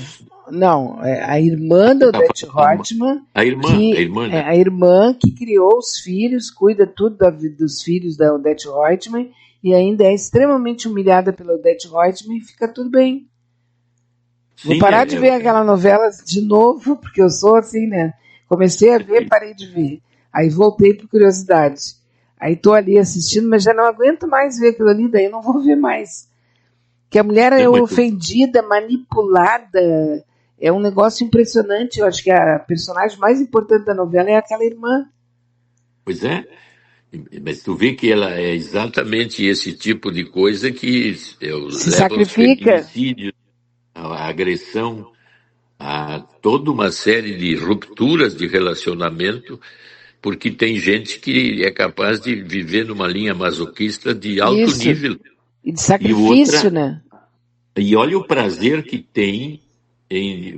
não. É a irmã da Odete Reutemann, a irmã, né? é a irmã que criou os filhos, cuida tudo da vida dos filhos da Odete Reutemann e ainda é extremamente humilhada pela Odete Reutemann e fica tudo bem. Vou parar de ver aquela novela de novo, porque eu sou assim, né? Comecei a ver, parei de ver. Aí voltei por curiosidade. Aí tô ali assistindo, mas já não aguento mais ver aquilo ali, daí eu não vou ver mais. Que a mulher é ofendida, manipulada, é um negócio impressionante. Eu acho que a personagem mais importante da novela é aquela irmã. Pois é, mas tu vê que ela é exatamente esse tipo de coisa que Se leva aos sacrifica. feminicídios, a agressão. Há toda uma série de rupturas de relacionamento, porque tem gente que é capaz de viver numa linha masoquista de alto Isso. nível. E de sacrifício, né? E olha o prazer que tem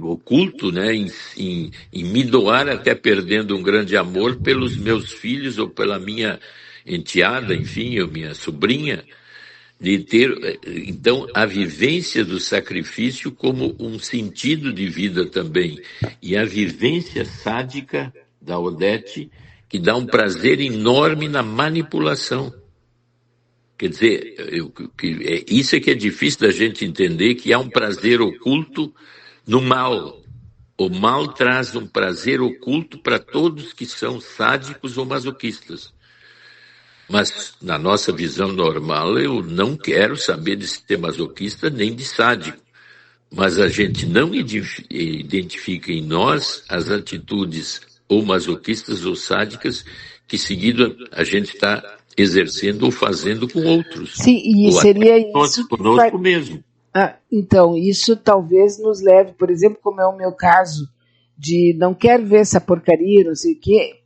oculto, né, em me doar até perdendo um grande amor pelos meus filhos ou pela minha enteada, enfim, ou minha sobrinha, de ter, então, a vivência do sacrifício como um sentido de vida também. E a vivência sádica da Odete, que dá um prazer enorme na manipulação. Quer dizer, isso é que é difícil da gente entender, que há um prazer oculto no mal. O mal traz um prazer oculto para todos que são sádicos ou masoquistas. Mas, na nossa visão normal, eu não quero saber de ser masoquista nem de sádico. Mas a gente não identifica em nós as atitudes ou masoquistas ou sádicas que, seguido, a gente está exercendo ou fazendo com outros. Sim, e ou seria isso conosco mesmo. Então, isso talvez nos leve, por exemplo, como é o meu caso, de não quero ver essa porcaria, não sei o quê,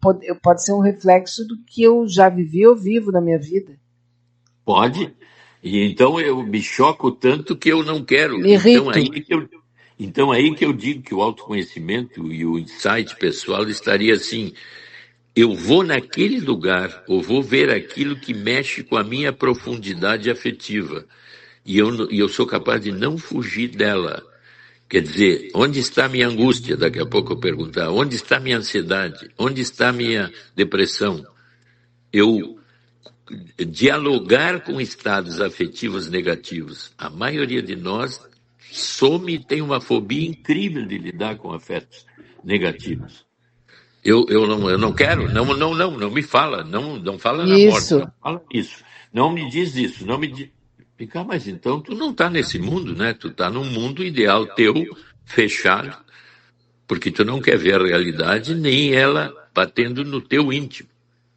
pode ser um reflexo do que eu já vivi ou vivo na minha vida. Pode. E então eu me choco tanto que eu não quero. Me irrito. Então aí que eu digo que o autoconhecimento e o insight pessoal estaria assim: eu vou naquele lugar, ou vou ver aquilo que mexe com a minha profundidade afetiva, e eu sou capaz de não fugir dela. Quer dizer, onde está minha angústia? Daqui a pouco eu perguntar. Onde está minha ansiedade? Onde está minha depressão? Eu dialogar com estados afetivos negativos. A maioria de nós tem uma fobia incrível de lidar com afetos negativos. Eu não quero, não me fala, não fala na morte, não fala isso, não me diz isso, não me diz. Fica, mas então tu não está nesse mundo, né? Tu está num mundo ideal teu, fechado, porque tu não quer ver a realidade, nem ela batendo no teu íntimo.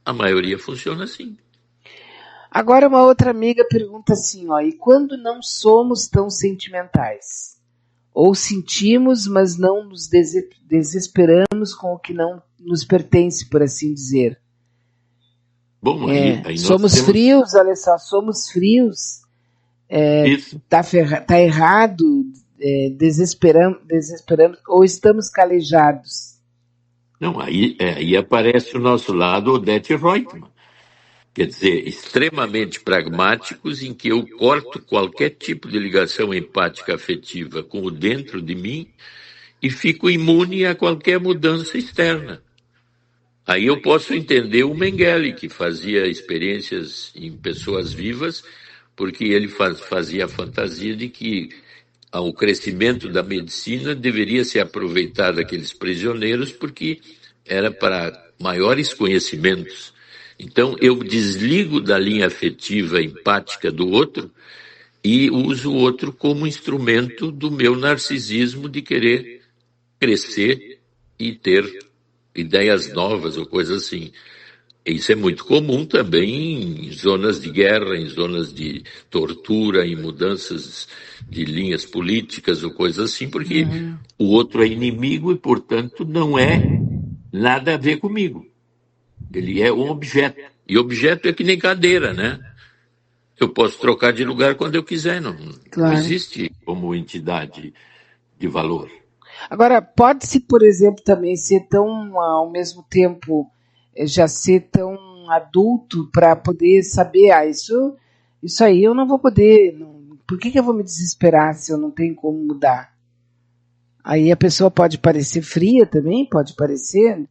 A maioria funciona assim. Agora uma outra amiga pergunta assim, ó, e quando não somos tão sentimentais? Ou sentimos, mas não nos desesperamos com o que não nos pertence, por assim dizer. Bom, aí somos frios, olha só, somos frios, tá errado, desesperamos, ou estamos calejados? Não, aí aparece o nosso lado Odete Reutemann. Quer dizer, extremamente pragmáticos, em que eu corto qualquer tipo de ligação empática afetiva com o dentro de mim e fico imune a qualquer mudança externa. Aí eu posso entender o Mengele, que fazia experiências em pessoas vivas, porque ele fazia a fantasia de que o crescimento da medicina deveria se aproveitar daqueles prisioneiros, porque era para maiores conhecimentos. Então, eu desligo da linha afetiva empática do outro e uso o outro como instrumento do meu narcisismo de querer crescer e ter ideias novas ou coisas assim. Isso é muito comum também em zonas de guerra, em zonas de tortura, em mudanças de linhas políticas ou coisas assim, porque o outro é inimigo e, portanto, não é nada a ver comigo. Ele é um objeto. E objeto é que nem cadeira, né? Eu posso trocar de lugar quando eu quiser, não existe como entidade de valor. Agora, pode-se, por exemplo, também ser tão, ao mesmo tempo, já ser tão adulto para poder saber, isso aí eu não vou poder, por que eu vou me desesperar se eu não tenho como mudar? Aí a pessoa pode parecer fria também, pode parecer,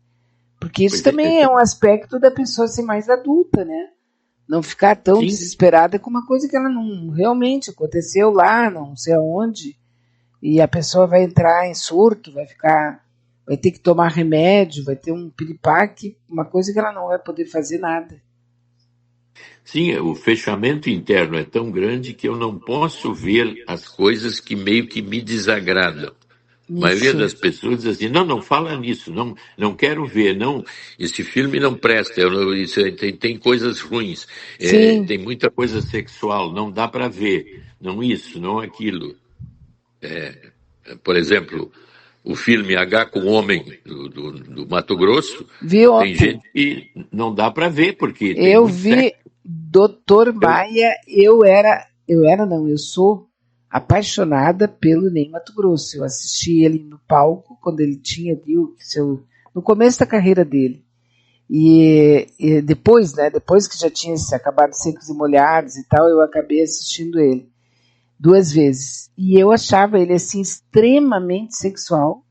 porque isso também é um aspecto da pessoa ser mais adulta, né? Não ficar tão desesperada com uma coisa que ela não realmente aconteceu lá, não sei aonde, e a pessoa vai entrar em surto, vai ter que tomar remédio, vai ter um piripaque, uma coisa que ela não vai poder fazer nada. Sim, o fechamento interno é tão grande que eu não posso ver as coisas que meio que me desagradam. A maioria das pessoas diz assim, não fala nisso, não quero ver, esse filme não presta, tem coisas ruins, tem muita coisa sexual, não dá para ver, não isso, não aquilo. Por exemplo, o filme H com Homem do Mato Grosso, Vi tem ontem. gente que não dá para ver, porque tem Eu muito vi sexo. Dr. Maia, eu sou apaixonada pelo Ney Matogrosso. Eu assisti ele no palco quando ele tinha no começo da carreira dele. E depois, né, depois que já tinha se acabado Secos e Molhados e tal, eu acabei assistindo ele 2 vezes. E eu achava ele assim extremamente sexual,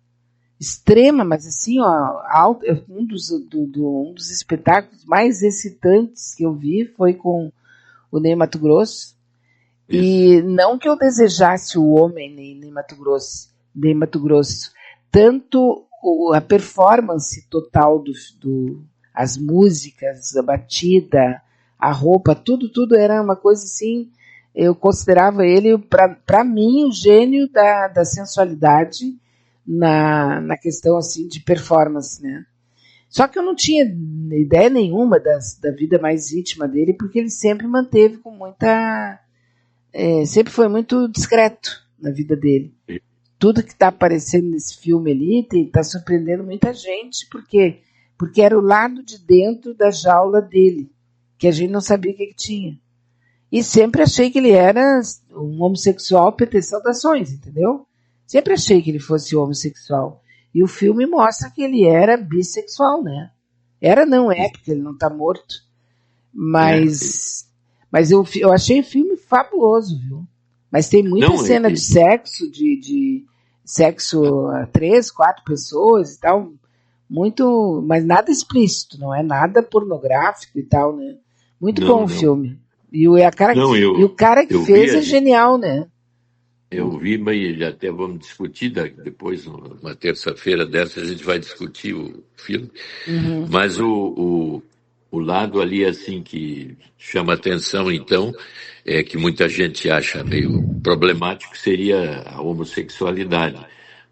mas assim, ó, um dos espetáculos mais excitantes que eu vi foi com o Ney Matogrosso. E não que eu desejasse o homem Ney Matogrosso, tanto a performance total as músicas, a batida, a roupa, tudo era uma coisa assim. Eu considerava ele, para mim, o gênio da sensualidade na questão assim de performance, né? Só que eu não tinha ideia nenhuma da vida mais íntima dele, porque ele sempre manteve com muita... sempre foi muito discreto na vida dele. Tudo que está aparecendo nesse filme ali está surpreendendo muita gente, porque era o lado de dentro da jaula dele, que a gente não sabia o que tinha. E sempre achei que ele era um homossexual PT Saudações, entendeu? Sempre achei que ele fosse homossexual. E o filme mostra que ele era bissexual, né? Não é, porque ele não está morto. Mas eu achei o filme fabuloso, viu? Mas tem muita cena de sexo, de sexo a 3, 4 pessoas e tal. Muito, mas nada explícito, não é nada pornográfico e tal, né? Muito bom o filme. E o cara que fez é genial, né? Eu vi, mas até vamos discutir depois, uma terça-feira dessa, a gente vai discutir o filme. Uhum. Mas o lado ali, assim, que chama atenção, então, é que muita gente acha meio problemático, seria a homossexualidade.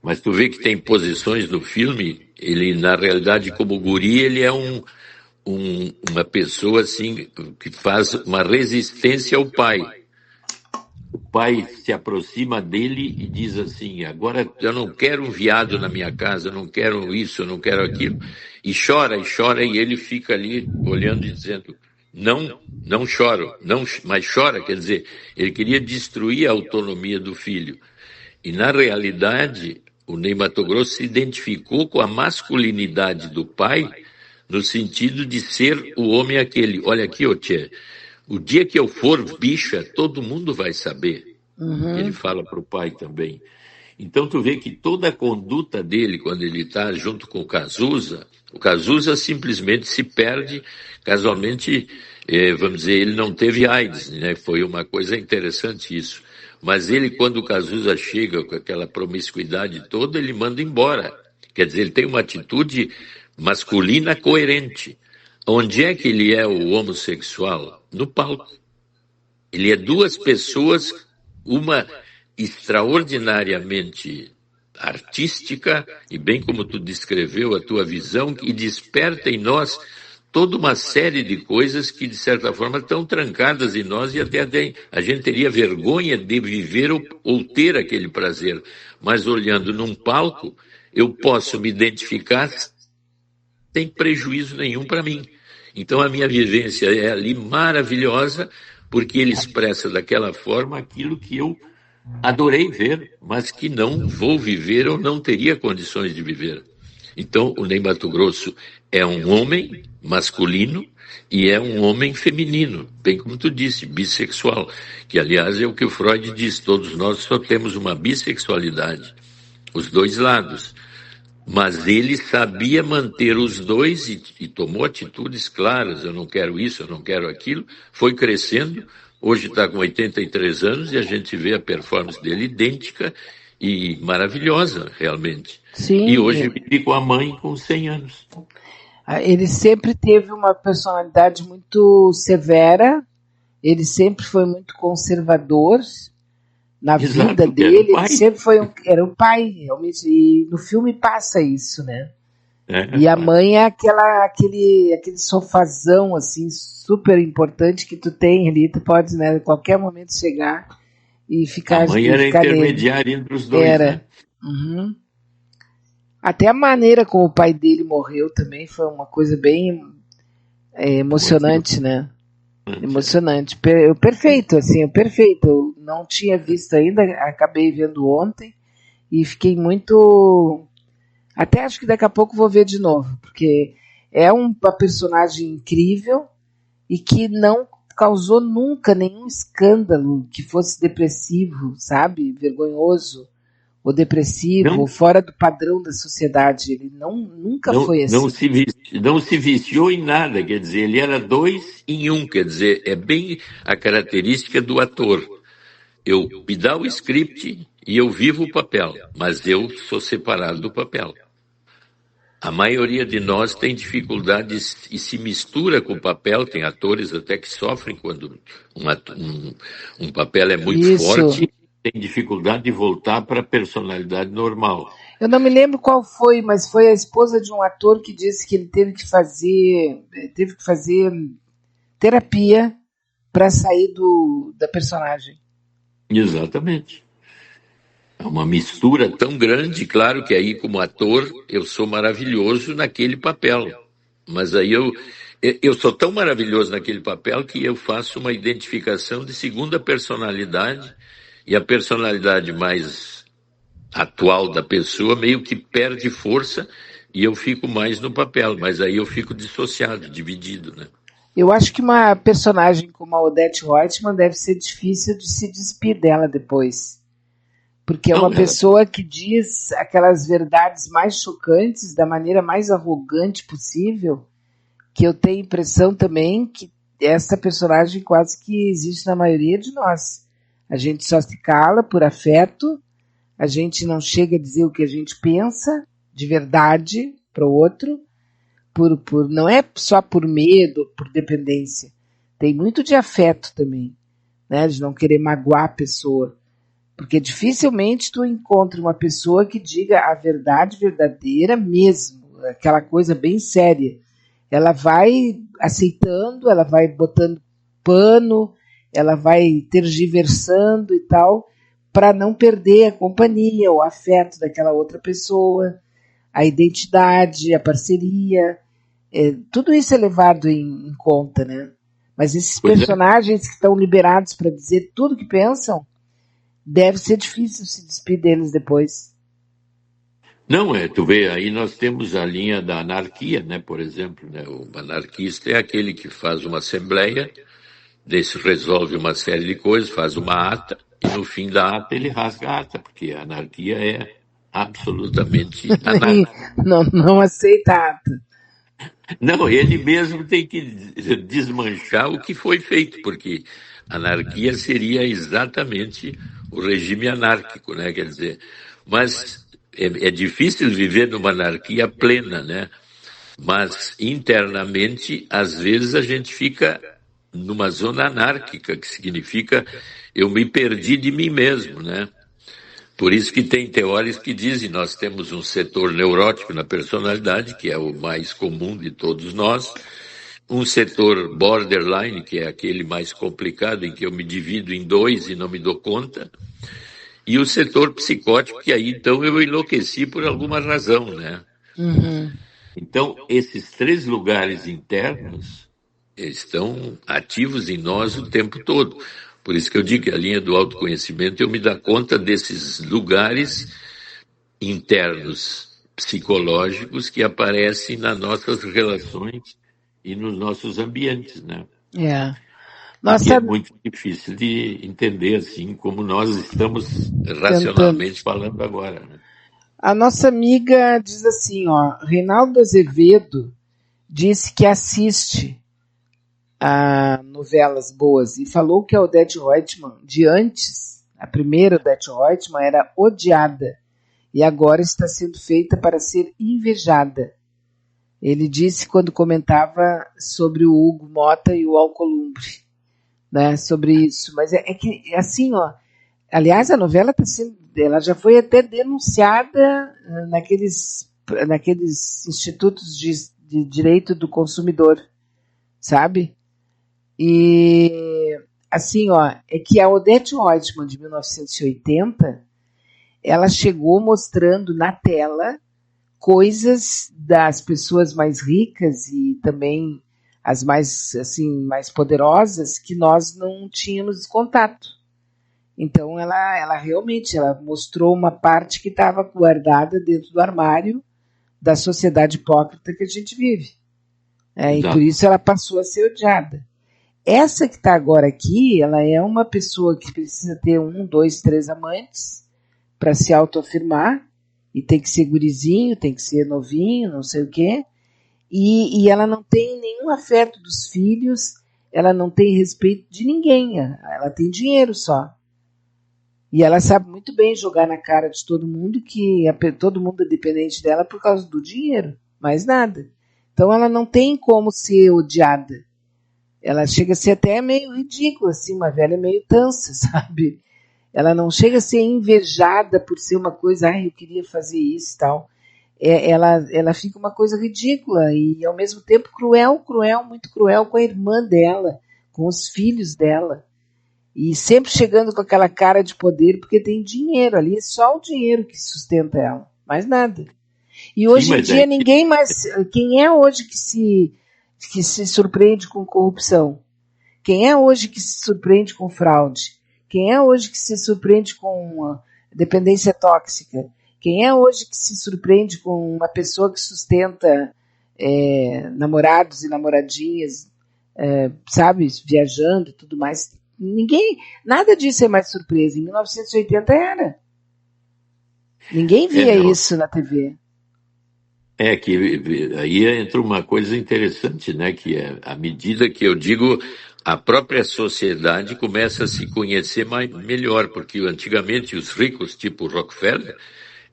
Mas tu vê que tem posições no filme, ele, na realidade, como guri, ele é uma pessoa, assim, que faz uma resistência ao pai. O pai se aproxima dele e diz assim: agora eu não quero um viado na minha casa, eu não quero isso, eu não quero aquilo. E chora, e ele fica ali olhando e dizendo: não choro, mas chora. Quer dizer, ele queria destruir a autonomia do filho. E na realidade, o Ney Matogrosso se identificou com a masculinidade do pai no sentido de ser o homem aquele. Olha aqui, ô Tchê, o dia que eu for bicha, todo mundo vai saber. Uhum. Ele fala para o pai também. Então tu vê que toda a conduta dele, quando ele está junto com o Cazuza simplesmente se perde. Casualmente, vamos dizer, ele não teve AIDS, né? Foi uma coisa interessante isso. Mas ele, quando o Cazuza chega com aquela promiscuidade toda, ele manda embora. Quer dizer, ele tem uma atitude masculina coerente. Onde é que ele é o homossexual? No palco. Ele é duas pessoas, uma extraordinariamente artística, e bem como tu descreveu a tua visão, e desperta em nós toda uma série de coisas que, de certa forma, estão trancadas em nós e até a gente teria vergonha de viver ou ter aquele prazer. Mas olhando num palco, eu posso me identificar sem prejuízo nenhum para mim. Então a minha vivência é ali maravilhosa, porque ele expressa daquela forma aquilo que eu adorei ver, mas que não vou viver ou não teria condições de viver. Então o Ney Matogrosso é um homem masculino e é um homem feminino, bem como tu disse, bissexual, que aliás é o que o Freud diz, todos nós só temos uma bissexualidade, os dois lados. Mas ele sabia manter os dois e tomou atitudes claras. Eu não quero isso, eu não quero aquilo. Foi crescendo. Hoje está com 83 anos e a gente vê a performance dele idêntica e maravilhosa, realmente. Sim. E hoje vive com a mãe com 100 anos. Ele sempre teve uma personalidade muito severa. Ele sempre foi muito conservador na vida dele. Ele sempre era um pai, realmente. E no filme passa isso, né? E a mãe é aquele sofazão, assim, super importante que tu tem ali. Tu pode, né, a qualquer momento chegar e ficar. A mãe era intermediária entre os dois, era. Né? Uhum. Até a maneira como o pai dele morreu também foi uma coisa bem emocionante, né? Emocionante. Perfeito, assim, perfeito. Eu não tinha visto ainda, acabei vendo ontem e fiquei muito. Até acho que daqui a pouco vou ver de novo, porque é uma personagem incrível e que não causou nunca nenhum escândalo que fosse depressivo, sabe? Vergonhoso, ou depressivo, ou Não, fora do padrão da sociedade. Ele nunca foi assim. não se viciou em nada, quer dizer, ele era dois em um, quer dizer, é bem a característica do ator. Eu me dá o script e eu vivo o papel, mas eu sou separado do papel. A maioria de nós tem dificuldades e se mistura com o papel, tem atores até que sofrem quando um papel é muito Isso. forte, tem dificuldade de voltar para a personalidade normal. Eu não me lembro qual foi, mas foi a esposa de um ator que disse que ele teve que fazer terapia para sair da personagem. Exatamente. É uma mistura tão grande, claro que aí como ator eu sou maravilhoso naquele papel, mas aí eu sou tão maravilhoso naquele papel que eu faço uma identificação de segunda personalidade e a personalidade mais atual da pessoa meio que perde força e eu fico mais no papel, mas aí eu fico dissociado, dividido, né? Eu acho que uma personagem como a Odete Roitman deve ser difícil de se despir dela depois. Porque é uma Não, ela, pessoa que diz aquelas verdades mais chocantes da maneira mais arrogante possível, que eu tenho a impressão também que essa personagem quase que existe na maioria de nós. A gente só se cala por afeto, a gente não chega a dizer o que a gente pensa de verdade para o outro, não é só por medo, por dependência. Tem muito de afeto também, né? De não querer magoar a pessoa. Porque dificilmente tu encontra uma pessoa que diga a verdade verdadeira mesmo, aquela coisa bem séria. Ela vai aceitando, ela vai botando pano, ela vai tergiversando e tal, para não perder a companhia, o afeto daquela outra pessoa, a identidade, a parceria. Tudo isso é levado em conta, né? Mas esses pois é. personagens que estão liberados para dizer tudo que pensam, deve ser difícil se despedir deles depois. Não, tu vê, aí nós temos a linha da anarquia, né, por exemplo, né, o anarquista é aquele que faz uma assembleia, resolve uma série de coisas, faz uma ata, e no fim da ata ele rasga a ata, porque a anarquia é absolutamente anárquica. Não aceita ata. Não, ele mesmo tem que desmanchar o que foi feito, porque anarquia seria exatamente o regime anárquico, né? Quer dizer, mas é difícil viver numa anarquia plena, né? Mas internamente, às vezes a gente fica numa zona anárquica, que significa eu me perdi de mim mesmo, né? Por isso que tem teóricos que dizem nós temos um setor neurótico na personalidade, que é o mais comum de todos nós, um setor borderline, que é aquele mais complicado, em que eu me divido em dois e não me dou conta, e o setor psicótico, que aí então eu enlouqueci por alguma razão, né? Uhum. Então, esses três lugares internos estão ativos em nós o tempo todo. Por isso que eu digo que a linha do autoconhecimento, eu me dou conta desses lugares internos psicológicos que aparecem nas nossas relações e nos nossos ambientes, né? É. E que é Nossa, muito difícil de entender, assim, como nós estamos tentando. racionalmente falando agora, né? A nossa amiga diz assim, ó, Reinaldo Azevedo disse que assiste a novelas boas e falou que a Odete Roitman, de antes, a primeira Odete Roitman, era odiada e agora está sendo feita para ser invejada. Ele disse quando comentava sobre o Hugo Mota e o Alcolumbre, né, sobre isso. Mas é que, assim, ó, aliás, a novela tá sendo, ela já foi até denunciada naqueles institutos de direito do consumidor, sabe? E, assim, ó, é que a Odete Roitman, de 1980, ela chegou mostrando na tela coisas das pessoas mais ricas e também as mais, assim, mais poderosas que nós não tínhamos contato. Então ela realmente ela mostrou uma parte que estava guardada dentro do armário da sociedade hipócrita que a gente vive. E por Exato. isso ela passou a ser odiada. Essa que está agora aqui, ela é uma pessoa que precisa ter 1, 2, 3 amantes para se autoafirmar, e tem que ser gurizinho, tem que ser novinho, não sei o quê, e ela não tem nenhum afeto dos filhos, ela não tem respeito de ninguém, ela tem dinheiro só. E ela sabe muito bem jogar na cara de todo mundo que todo mundo é dependente dela por causa do dinheiro, mais nada. Então ela não tem como ser odiada. Ela chega a ser até meio ridícula, assim, uma velha meio tansa, sabe? Ela não chega a ser invejada por ser uma coisa, eu queria fazer isso e tal. Ela fica uma coisa ridícula e, ao mesmo tempo, cruel, muito cruel com a irmã dela, com os filhos dela. E sempre chegando com aquela cara de poder, porque tem dinheiro ali, é só o dinheiro que sustenta ela, mais nada. E hoje em dia ninguém mais... Quem é hoje que se surpreende com corrupção? Quem é hoje que se surpreende com fraude? Quem é hoje que se surpreende com dependência tóxica? Quem é hoje que se surpreende com uma pessoa que sustenta namorados e namoradinhas, sabe, viajando e tudo mais? Ninguém, nada disso é mais surpresa. Em 1980 era. Ninguém via isso na TV. Que aí entra uma coisa interessante, né? Que é à medida que eu digo, a própria sociedade começa a se conhecer melhor, porque antigamente os ricos, tipo Rockefeller,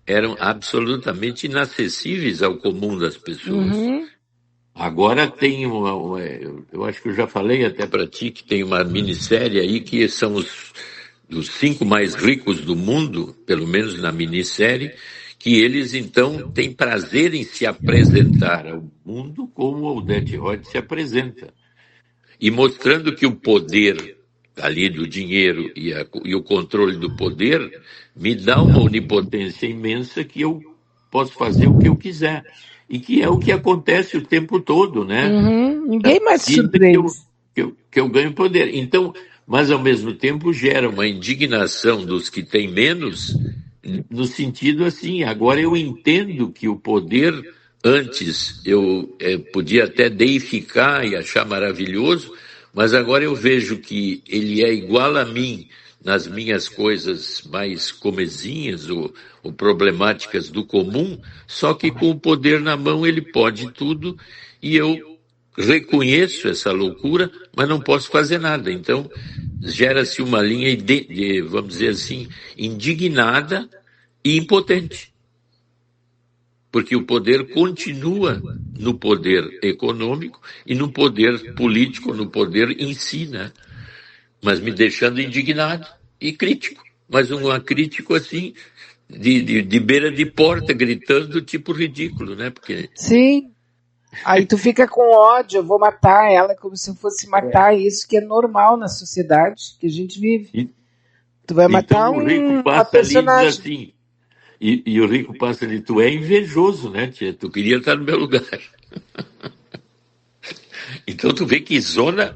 eram absolutamente inacessíveis ao comum das pessoas. Uhum. Agora tem eu acho que eu já falei até para ti que tem uma minissérie aí que são dos 5 mais ricos do mundo, pelo menos na minissérie, que eles então têm prazer em se apresentar ao mundo como o Odete Roitz se apresenta. E mostrando que o poder ali do dinheiro e o controle do poder me dá uma onipotência imensa que eu posso fazer o que eu quiser. E que é o que acontece o tempo todo, né? Uhum. Ninguém mais se Dizem surpreende. que eu ganho poder. Então, mas ao mesmo tempo gera uma indignação dos que têm menos, no sentido assim, agora eu entendo que o poder, antes eu podia até deificar e achar maravilhoso, mas agora eu vejo que ele é igual a mim nas minhas coisas mais comezinhas ou problemáticas do comum, só que com o poder na mão ele pode tudo e eu reconheço essa loucura, mas não posso fazer nada. Então, gera-se uma linha, vamos dizer assim, indignada e impotente. Porque o poder continua no poder econômico e no poder político, no poder em si, né? Mas me deixando indignado e crítico. Mas um crítico assim, de beira de porta, gritando tipo ridículo, né? Porque... Sim. Aí tu fica com ódio, eu vou matar ela como se eu fosse matar isso que é normal na sociedade que a gente vive. Tu vai matar então o rico uma passa ali e diz personagem. assim, e o rico passa ali, tu é invejoso, né, tia? Tu queria estar no meu lugar. Então tu vê que zona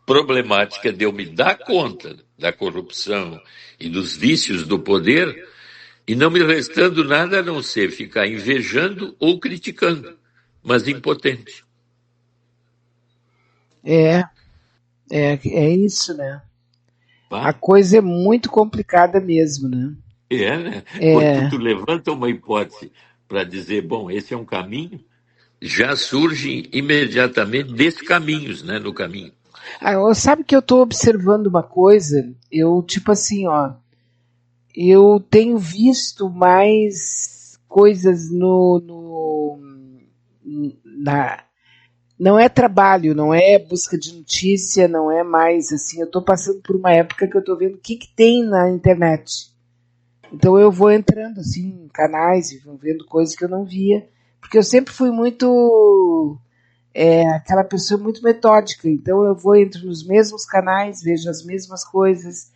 problemática de eu me dar conta da corrupção e dos vícios do poder e não me restando nada a não ser ficar invejando ou criticando, mas impotente. É isso, né? A coisa é muito complicada mesmo, né? Né? Quando tu levanta uma hipótese para dizer, bom, esse é um caminho, já surgem imediatamente descaminhos, né, no caminho. Sabe que eu estou observando uma coisa? Eu, tipo assim, eu tenho visto mais coisas não é trabalho, não é busca de notícia, não é mais assim. Eu estou passando por uma época que eu estou vendo o que tem na internet. Então eu vou entrando assim em canais e vou vendo coisas que eu não via, porque eu sempre fui muito aquela pessoa muito metódica. Então eu vou entro nos mesmos canais, vejo as mesmas coisas,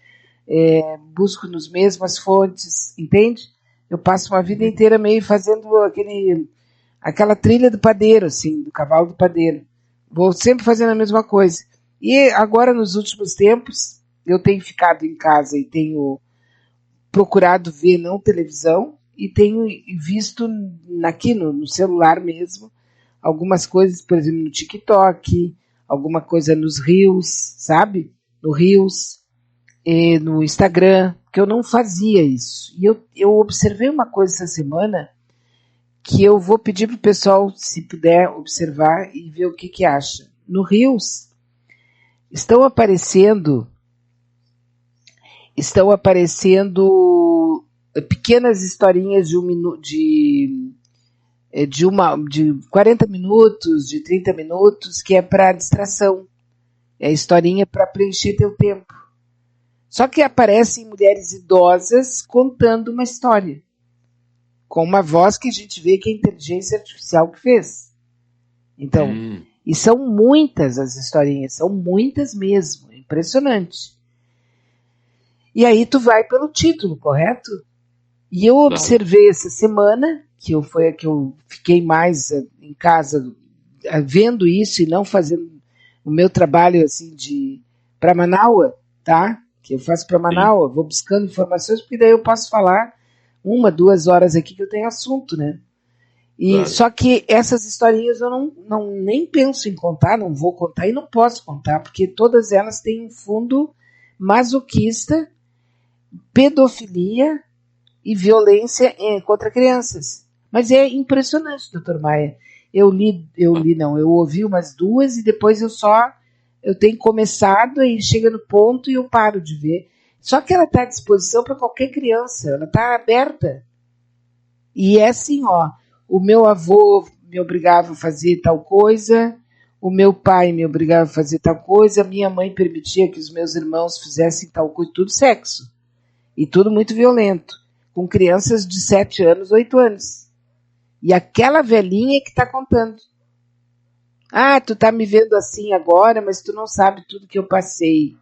busco nas mesmas fontes, entende? Eu passo uma vida inteira meio fazendo aquela trilha do padeiro, assim, do cavalo do padeiro. Vou sempre fazendo a mesma coisa. E agora, nos últimos tempos, eu tenho ficado em casa e tenho procurado ver não televisão e tenho visto aqui no celular mesmo algumas coisas, por exemplo, no TikTok, alguma coisa nos Reels, sabe? No Reels, e no Instagram, que eu não fazia isso. E eu observei uma coisa essa semana que eu vou pedir para o pessoal, se puder, observar e ver o que acha. No Reels estão aparecendo pequenas historinhas de 40 minutos, de 30 minutos, que é para distração. É historinha para preencher teu tempo. Só que aparecem mulheres idosas contando uma história, com uma voz que a gente vê que é a inteligência artificial que fez. Então, e são muitas as historinhas, são muitas mesmo, é impressionante. E aí tu vai pelo título, correto? E eu observei essa semana, que foi a que eu fiquei mais em casa vendo isso e não fazendo o meu trabalho assim para Manaus, tá? Que eu faço para Manaus, vou buscando informações, porque daí eu posso falar 1, 2 horas aqui que eu tenho assunto, né? E só que essas historinhas eu não nem penso em contar, não vou contar e não posso contar, porque todas elas têm um fundo masoquista, pedofilia e violência contra crianças. Mas é impressionante, doutor Maia. Eu ouvi umas 2 e depois eu tenho começado e chega no ponto e eu paro de ver. Só que ela está à disposição para qualquer criança, ela está aberta. E é assim, ó, o meu avô me obrigava a fazer tal coisa, o meu pai me obrigava a fazer tal coisa, a minha mãe permitia que os meus irmãos fizessem tal coisa, tudo sexo. E tudo muito violento, com crianças de 7 anos, 8 anos. E aquela velhinha que está contando. Ah, tu tá me vendo assim agora, mas tu não sabe tudo que eu passei.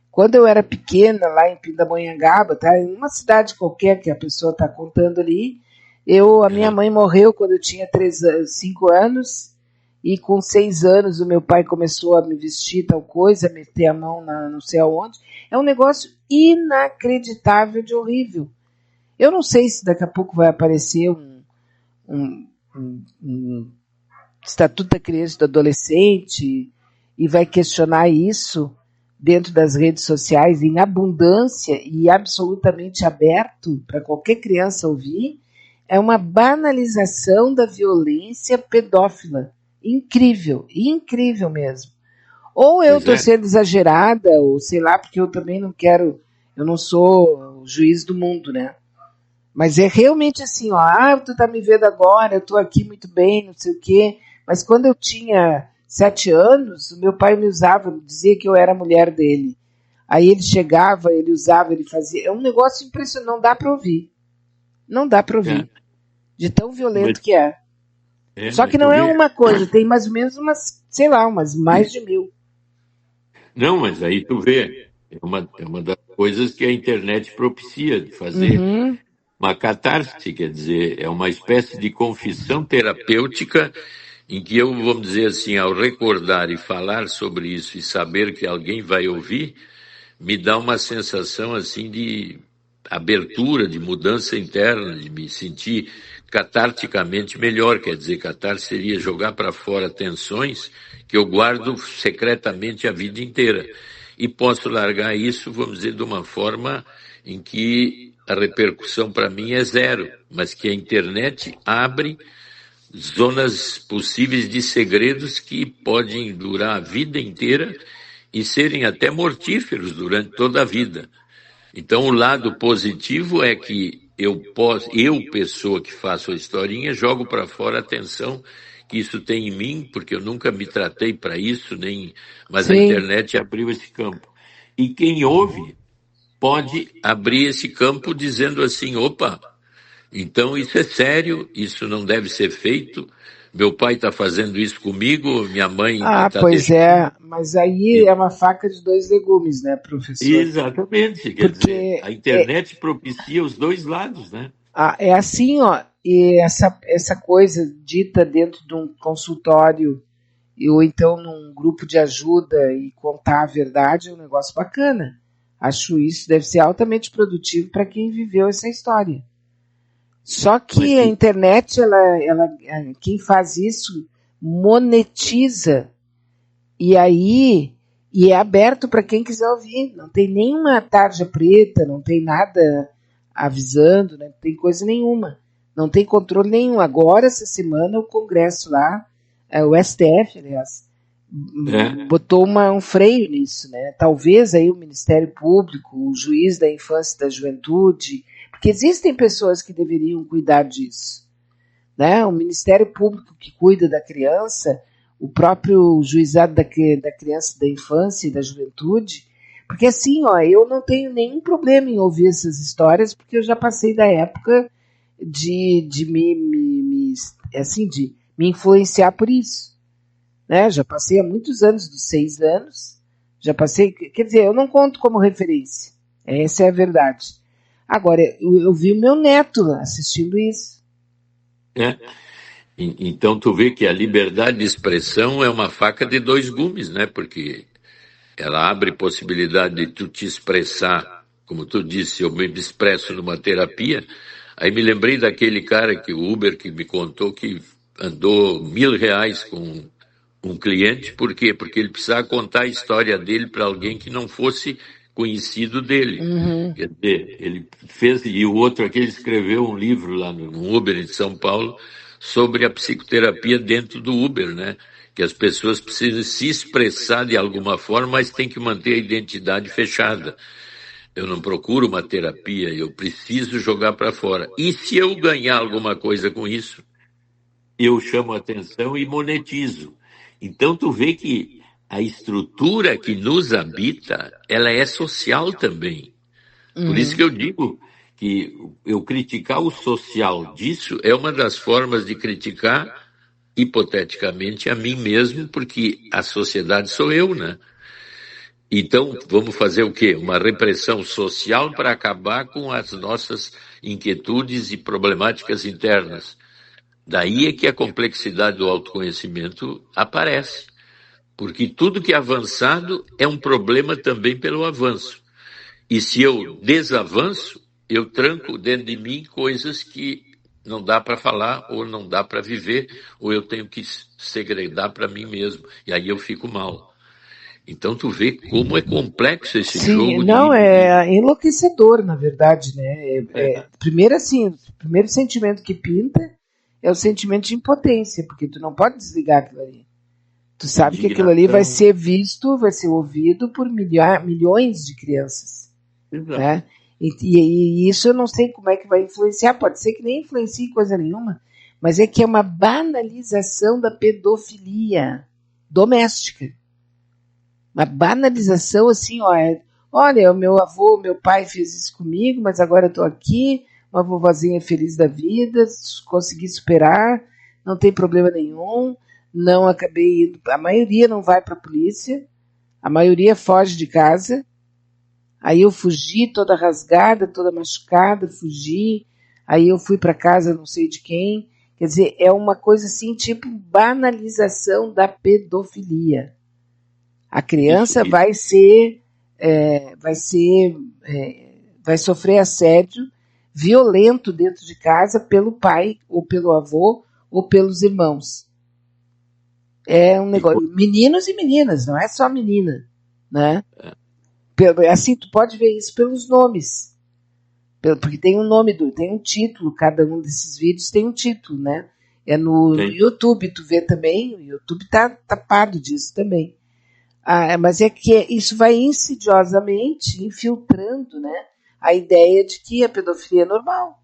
Quando eu era pequena, lá em Pindamonhangaba, tá? Em uma cidade qualquer que a pessoa está contando ali, a minha mãe morreu quando eu tinha 5 anos, e com 6 anos o meu pai começou a me vestir tal coisa, a meter a mão não sei aonde. É um negócio inacreditável de horrível. Eu não sei se daqui a pouco vai aparecer um Estatuto da Criança e do Adolescente e vai questionar isso dentro das redes sociais em abundância e absolutamente aberto para qualquer criança ouvir. É uma banalização da violência pedófila. Incrível, incrível mesmo. Ou eu estou sendo exagerada, ou sei lá, porque eu também não sou o juiz do mundo, né? Mas é realmente assim, ó, tu tá me vendo agora, eu tô aqui muito bem, não sei o quê, mas quando eu tinha 7 anos, o meu pai me usava, dizia que eu era a mulher dele. Aí ele chegava, ele usava, ele fazia, é um negócio impressionante, não dá para ouvir. Não dá para ouvir. De tão violento que é. Só que não é uma coisa, tem mais ou menos umas mais de 1.000. Não, mas aí tu vê, é uma das coisas que a internet propicia de fazer. Uma catarse, quer dizer, é uma espécie de confissão terapêutica em que eu, vamos dizer assim, ao recordar e falar sobre isso e saber que alguém vai ouvir, me dá uma sensação assim de abertura, de mudança interna, de me sentir catarticamente melhor. Quer dizer, catarse seria jogar para fora tensões que eu guardo secretamente a vida inteira. E posso largar isso, vamos dizer, de uma forma em que a repercussão para mim é zero, mas que a internet abre zonas possíveis de segredos que podem durar a vida inteira e serem até mortíferos durante toda a vida. Então, o lado positivo é que eu, pessoa que faço a historinha, jogo para fora a atenção que isso tem em mim, porque eu nunca me tratei para isso, mas a internet abriu esse campo. E quem ouve pode abrir esse campo dizendo assim, opa, então isso é sério, isso não deve ser feito, meu pai está fazendo isso comigo, minha mãe está deixando... mas aí é uma faca de 2 legumes, né, professor? Exatamente, quer dizer, a internet propicia os 2 lados, né? É assim, ó, e essa coisa dita dentro de um consultório ou então num grupo de ajuda e contar a verdade é um negócio bacana. Acho isso deve ser altamente produtivo para quem viveu essa história. Só Mas que a internet, quem faz isso monetiza e é aberto para quem quiser ouvir. Não tem nenhuma tarja preta, não tem nada avisando, né? Não tem coisa nenhuma. Não tem controle nenhum. Agora, essa semana, o Congresso lá, o STF, aliás, botou um freio nisso, né? Talvez aí o Ministério Público, o juiz da infância e da juventude, porque existem pessoas que deveriam cuidar disso, né? O Ministério Público que cuida da criança, o próprio juizado da criança, da infância e da juventude, porque assim, ó, eu não tenho nenhum problema em ouvir essas histórias, porque eu já passei da época de me influenciar por isso, né? Já passei há muitos anos, dos 6 anos, já passei, quer dizer, eu não conto como referência, essa é a verdade. Agora, eu vi o meu neto assistindo isso. Então tu vê que a liberdade de expressão é uma faca de dois gumes, né? Porque ela abre possibilidade de tu te expressar, como tu disse, eu me expresso numa terapia. Aí me lembrei daquele cara que o Uber que me contou que andou R$ 1.000 com um cliente, por quê? Porque ele precisava contar a história dele para alguém que não fosse conhecido dele. Uhum. Quer dizer, ele fez, e o outro aqui, ele escreveu um livro lá no Uber em São Paulo sobre a psicoterapia dentro do Uber, né? Que as pessoas precisam se expressar de alguma forma, mas tem que manter a identidade fechada. Eu não procuro uma terapia, eu preciso jogar para fora. E se eu ganhar alguma coisa com isso, eu chamo a atenção e monetizo. Então tu vê que a estrutura que nos habita, ela é social também. Por isso que eu digo que eu criticar o social disso é uma das formas de criticar, hipoteticamente, a mim mesmo, porque a sociedade sou eu, né? Então, vamos fazer o quê? Uma repressão social para acabar com as nossas inquietudes e problemáticas internas. Daí é que a complexidade do autoconhecimento aparece. Porque tudo que é avançado é um problema também pelo avanço. E se eu desavanço, eu tranco dentro de mim coisas que não dá para falar, ou não dá para viver, ou eu tenho que segredar para mim mesmo. E aí eu fico mal. Então tu vê como é complexo esse Sim, jogo não, de é enlouquecedor, na verdade, né? Primeiro, assim, o primeiro sentimento que pinta é o sentimento de impotência, porque tu não pode desligar aquilo ali. Tu sabe que aquilo ali vai indignação. ser visto, vai ser ouvido por milhões de crianças, Exato. né? E isso eu não sei como é que vai influenciar, pode ser que nem influencie coisa nenhuma, mas é que é uma banalização da pedofilia doméstica. Uma banalização assim, ó, olha, o meu avô, meu pai fez isso comigo, mas agora eu tô aqui, uma vovozinha feliz da vida, consegui superar, não tem problema nenhum, não acabei indo, a maioria não vai para a polícia, a maioria foge de casa, aí eu fugi toda rasgada, toda machucada, fugi, aí eu fui para casa não sei de quem, quer dizer, é uma coisa assim, tipo banalização da pedofilia. A criança Isso. vai sofrer assédio violento dentro de casa pelo pai, ou pelo avô, ou pelos irmãos. É um negócio. Meninos e meninas, não é só menina, né? Assim, tu pode ver isso pelos nomes. Porque tem um nome, tem um título, cada um desses vídeos tem um título, né? É no YouTube, tu vê também, o YouTube tá tapado disso também. Mas é que isso vai insidiosamente infiltrando, né, a ideia de que a pedofilia é normal.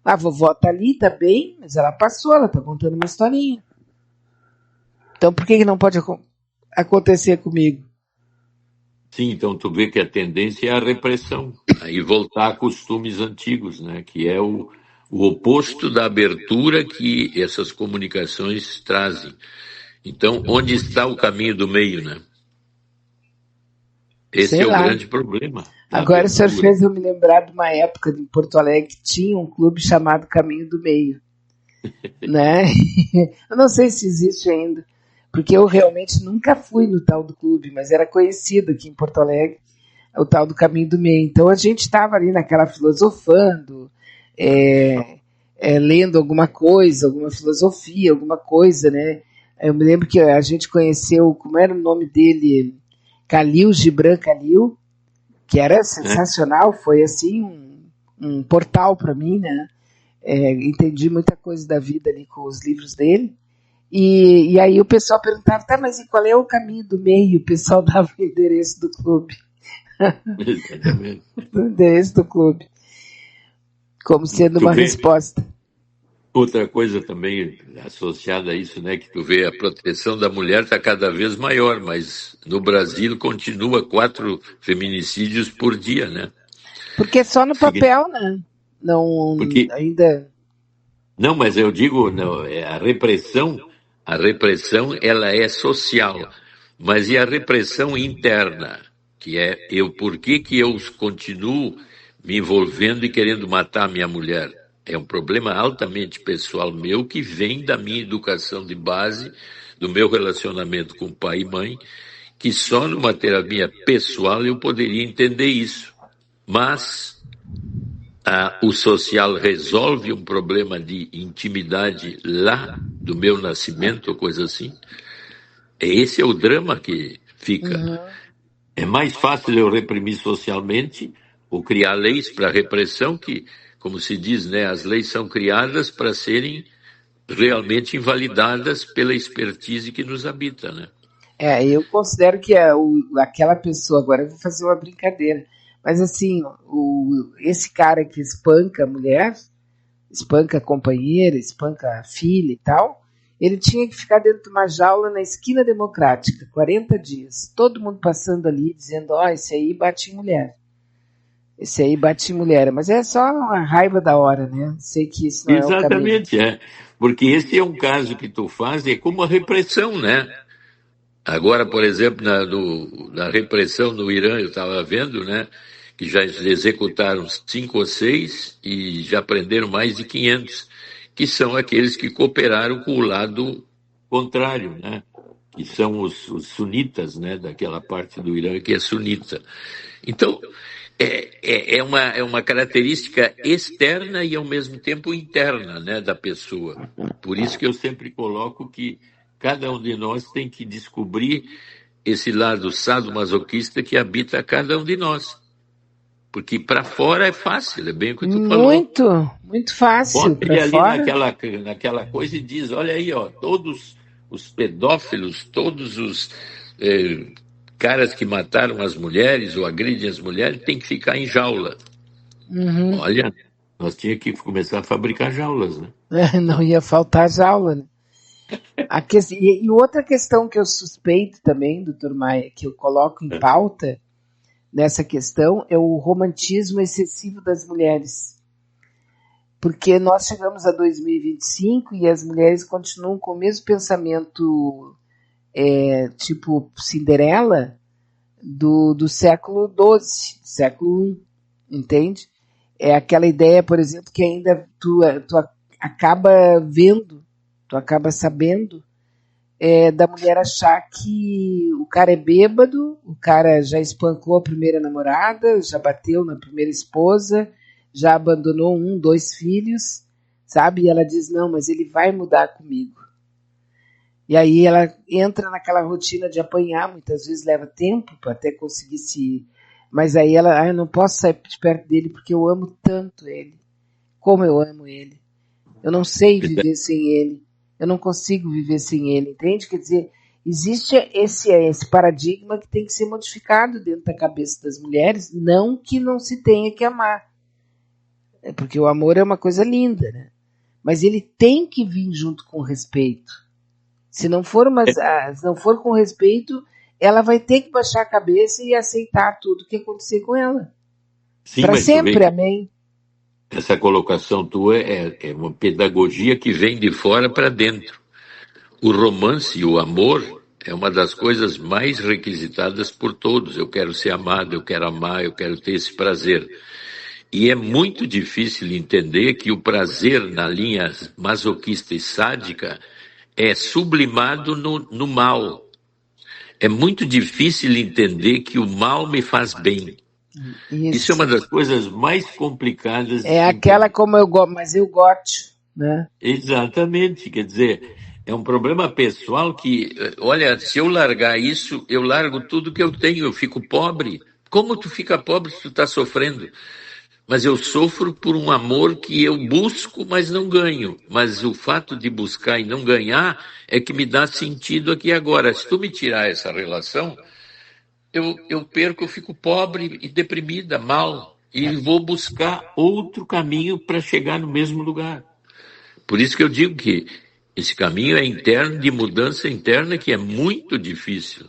A vovó tá ali, tá bem, mas ela passou, ela tá contando uma historinha. Então por que não pode acontecer comigo? Sim, então tu vê que a tendência é a repressão, aí voltar a costumes antigos, né? Que é o oposto da abertura que essas comunicações trazem. Então, onde está o caminho do meio, né? Esse Sei é o lá. grande problema. da Agora o senhor abertura. fez eu me lembrar de uma época em Porto Alegre que tinha um clube chamado Caminho do Meio, né? Eu não sei se existe ainda, porque eu realmente nunca fui no tal do clube, mas era conhecido aqui em Porto Alegre, o tal do Caminho do Meio. Então a gente estava ali naquela filosofando, lendo alguma coisa, alguma filosofia, alguma coisa, né? Eu me lembro que a gente conheceu, como era o nome dele, Khalil Gibran Khalil, que era Né? sensacional, foi assim um portal para mim, né? Entendi muita coisa da vida ali com os livros dele. E aí o pessoal perguntava, tá, mas e qual é o caminho do meio? O pessoal dava o endereço do clube. Exatamente. O endereço do clube, como sendo Tu uma vê, resposta. outra coisa também associada a isso, né, que tu vê, a proteção da mulher está cada vez maior, mas no Brasil continua 4 feminicídios por dia, né? Porque é só no Signi- papel, né? Não, Porque, ainda. não, mas eu digo, não, a repressão ela é social, mas e a repressão interna, que é por que eu continuo me envolvendo e querendo matar minha mulher? É um problema altamente pessoal meu que vem da minha educação de base, do meu relacionamento com pai e mãe, que só numa terapia pessoal eu poderia entender isso. Mas o social resolve um problema de intimidade lá do meu nascimento, ou coisa assim. Esse é o drama que fica. Uhum. É mais fácil eu reprimir socialmente ou criar leis para repressão que, como se diz, né, as leis são criadas para serem realmente invalidadas pela expertise que nos habita, né? Eu considero que aquela pessoa, agora eu vou fazer uma brincadeira, mas assim, esse cara que espanca a mulher, espanca a companheira, espanca a filha e tal, ele tinha que ficar dentro de uma jaula na esquina democrática, 40 dias. Todo mundo passando ali, dizendo, esse aí bate em mulher. Esse aí bate em mulher. Mas é só uma raiva da hora, né? Sei que isso não é o caminho. Exatamente, é. Porque esse é um caso que tu faz, é como a repressão, né? Agora, por exemplo, na repressão no Irã, eu estava vendo, né, que já executaram 5 ou 6 e já prenderam mais de 500, que são aqueles que cooperaram com o lado contrário, né, que são os sunitas, né, daquela parte do Irã que é sunita. Então, é uma característica externa e ao mesmo tempo interna, né, da pessoa. Por isso que eu sempre coloco que cada um de nós tem que descobrir esse lado sadomasoquista que habita cada um de nós. Porque para fora é fácil, é bem o que tu falou. Muito, muito fácil. Bota Para ele ali fora. naquela coisa e diz, olha aí, ó, todos os pedófilos, todos os caras que mataram as mulheres ou agridem as mulheres têm que ficar em jaula. Uhum. Olha, nós tínhamos que começar a fabricar jaulas, né? Não ia faltar jaula, né? E outra questão que eu suspeito também, doutor Maia, que eu coloco em pauta nessa questão, é o romantismo excessivo das mulheres. Porque nós chegamos a 2025 e as mulheres continuam com o mesmo pensamento tipo Cinderela do século XII, século I, entende? É aquela ideia, por exemplo, que ainda tu acaba vendo, tu acaba sabendo da mulher achar que o cara é bêbado, o cara já espancou a primeira namorada, já bateu na primeira esposa, já abandonou 2 filhos, sabe? E ela diz, não, mas ele vai mudar comigo. E aí ela entra naquela rotina de apanhar, muitas vezes leva tempo para até conseguir se... Mas aí ela, eu não posso sair de perto dele porque eu amo tanto ele. Como eu amo ele. Eu não sei viver sem ele. Eu não consigo viver sem ele, entende? Quer dizer, existe esse paradigma que tem que ser modificado dentro da cabeça das mulheres, não que não se tenha que amar. Porque o amor é uma coisa linda, né? Mas ele tem que vir junto com respeito. Se não for com respeito, ela vai ter que baixar a cabeça e aceitar tudo que acontecer com ela. Sim, Para mas tu vê sempre, que amém. essa colocação tua é uma pedagogia que vem de fora para dentro. O romance e o amor É uma das coisas mais requisitadas por todos. Eu quero ser amado, eu quero amar, eu quero ter esse prazer. E é muito difícil entender que o prazer na linha masoquista e sádica é sublimado no mal. É muito difícil entender que o mal me faz bem. Isso é uma das coisas mais complicadas de É aquela como eu gosto, mas eu gosto, né? Exatamente, quer dizer, é um problema pessoal que, olha, se eu largar isso, eu largo tudo que eu tenho, eu fico pobre. Como tu fica pobre se tu está sofrendo? Mas eu sofro por um amor que eu busco, mas não ganho. Mas o fato de buscar e não ganhar é que me dá sentido aqui agora. Se tu me tirar essa relação, eu perco, eu fico pobre e deprimida, mal. E vou buscar outro caminho para chegar no mesmo lugar. Por isso que eu digo que esse caminho é interno, de mudança interna, que é muito difícil.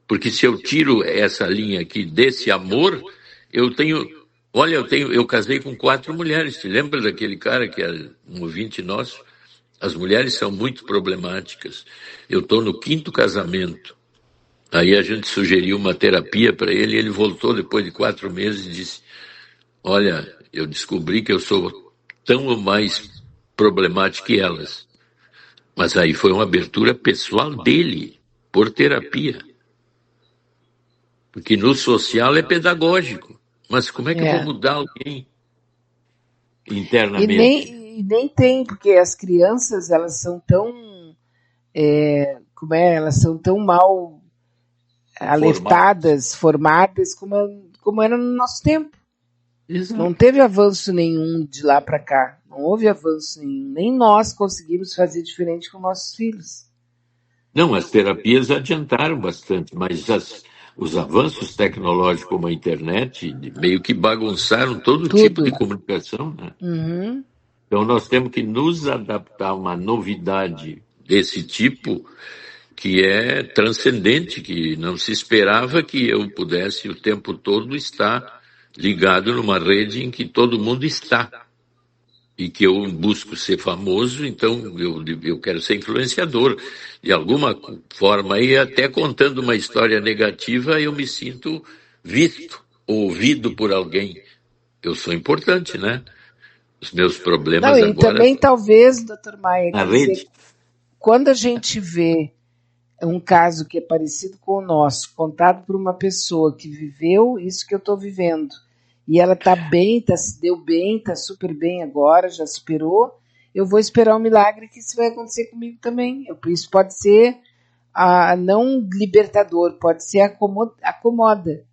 Porque se eu tiro essa linha aqui desse amor, eu tenho... Olha, eu casei com 4 mulheres. Te lembra daquele cara que é um ouvinte nosso? As mulheres são muito problemáticas. Eu estou no 5º casamento. Aí a gente sugeriu uma terapia para ele e ele voltou depois de 4 meses e disse: olha, eu descobri que eu sou tão ou mais problemático que elas. Mas aí foi uma abertura pessoal dele, por terapia. Porque no social é pedagógico. Mas como é que eu vou mudar alguém internamente? E nem tem, porque as crianças, elas são tão... elas são tão mal alertadas, formadas, como era no nosso tempo. Exato. Não teve avanço nenhum de lá para cá. Não houve avanço nenhum. Nem nós conseguimos fazer diferente com nossos filhos. Não, as terapias adiantaram bastante, mas os avanços tecnológicos como a internet meio que bagunçaram todo tipo de comunicação, né? Uhum. Então nós temos que nos adaptar a uma novidade desse tipo que é transcendente, que não se esperava que eu pudesse o tempo todo estar ligado numa rede em que todo mundo está. E que eu busco ser famoso, então eu quero ser influenciador. De alguma forma, e até contando uma história negativa, eu me sinto visto, ouvido por alguém. Eu sou importante, né? Os meus problemas Não, e agora... também, talvez, doutor Maia, na rede. Quando a gente vê um caso que é parecido com o nosso, contado por uma pessoa que viveu isso que eu estou vivendo, e ela está bem, se deu bem, está super bem agora, já superou, eu vou esperar um milagre que isso vai acontecer comigo também. Isso pode ser não libertador, pode ser acomoda.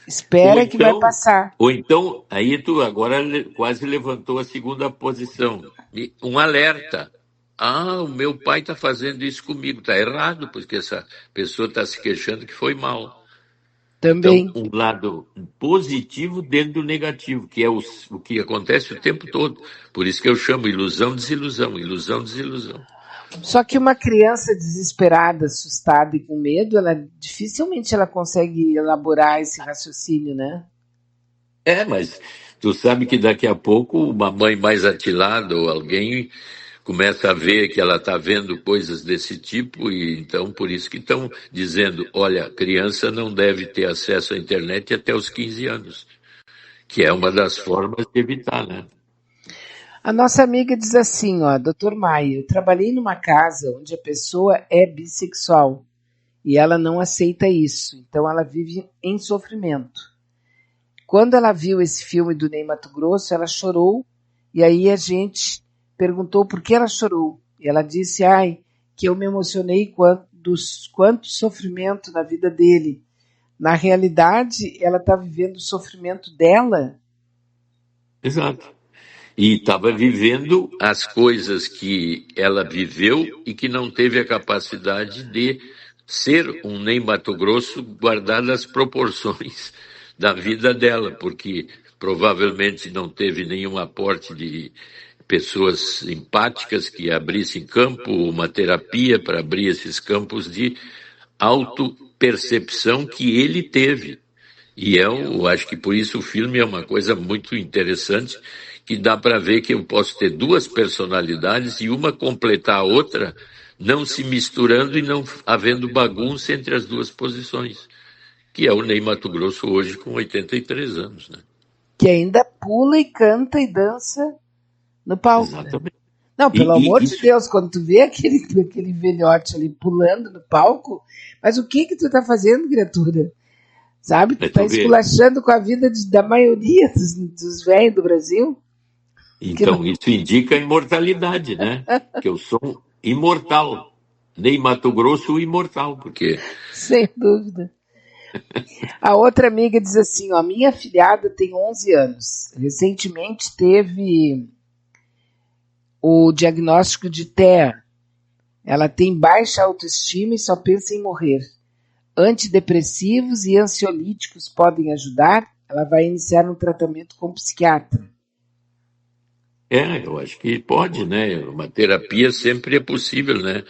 Espera que vai passar. Ou então, aí tu agora quase levantou a segunda posição. Um alerta. O meu pai está fazendo isso comigo. Está errado, porque essa pessoa está se queixando que foi mal. Também. Então, um lado positivo dentro do negativo, que é o que acontece o tempo todo. Por isso que eu chamo ilusão, desilusão, ilusão, desilusão. Só que uma criança desesperada, assustada e com medo, dificilmente ela consegue elaborar esse raciocínio, né? Mas tu sabe que daqui a pouco uma mãe mais atilada ou alguém começa a ver que ela está vendo coisas desse tipo e então por isso que estão dizendo, olha, a criança não deve ter acesso à internet até os 15 anos, que é uma das formas de evitar, né? A nossa amiga diz assim, doutor Maia, eu trabalhei numa casa onde a pessoa é bissexual e ela não aceita isso, então ela vive em sofrimento. Quando ela viu esse filme do Ney Matogrosso, ela chorou e aí a gente perguntou por que ela chorou. E ela disse, que eu me emocionei quanto sofrimento na vida dele. Na realidade, ela está vivendo o sofrimento dela. Exato. E estava vivendo as coisas que ela viveu e que não teve a capacidade de ser um Ney Matogrosso guardado as proporções da vida dela, porque provavelmente não teve nenhum aporte de pessoas empáticas que abrissem campo, uma terapia para abrir esses campos de autopercepção que ele teve. E eu acho que por isso o filme é uma coisa muito interessante, que dá para ver que eu posso ter 2 personalidades e uma completar a outra não se misturando e não havendo bagunça entre as duas posições, que é o Ney Matogrosso hoje com 83 anos, né? Que ainda pula e canta e dança no palco, né? Exatamente. Não, pelo amor de Isso, Deus, quando tu vê aquele velhote ali pulando no palco, mas o que tu tá fazendo, criatura? Sabe? Tu tá tu vê. esculachando com a vida da maioria dos velhos do Brasil. Que não... Então, isso indica a imortalidade, né? Que eu sou imortal. Ney Mato Grosso, o imortal, porque Sem dúvida. A outra amiga diz assim, ó, minha afilhada tem 11 anos. Recentemente teve o diagnóstico de TEA. Ela tem baixa autoestima e só pensa em morrer. Antidepressivos e ansiolíticos podem ajudar? Ela vai iniciar um tratamento com psiquiatra. eu acho que pode, né? Uma terapia sempre é possível, né?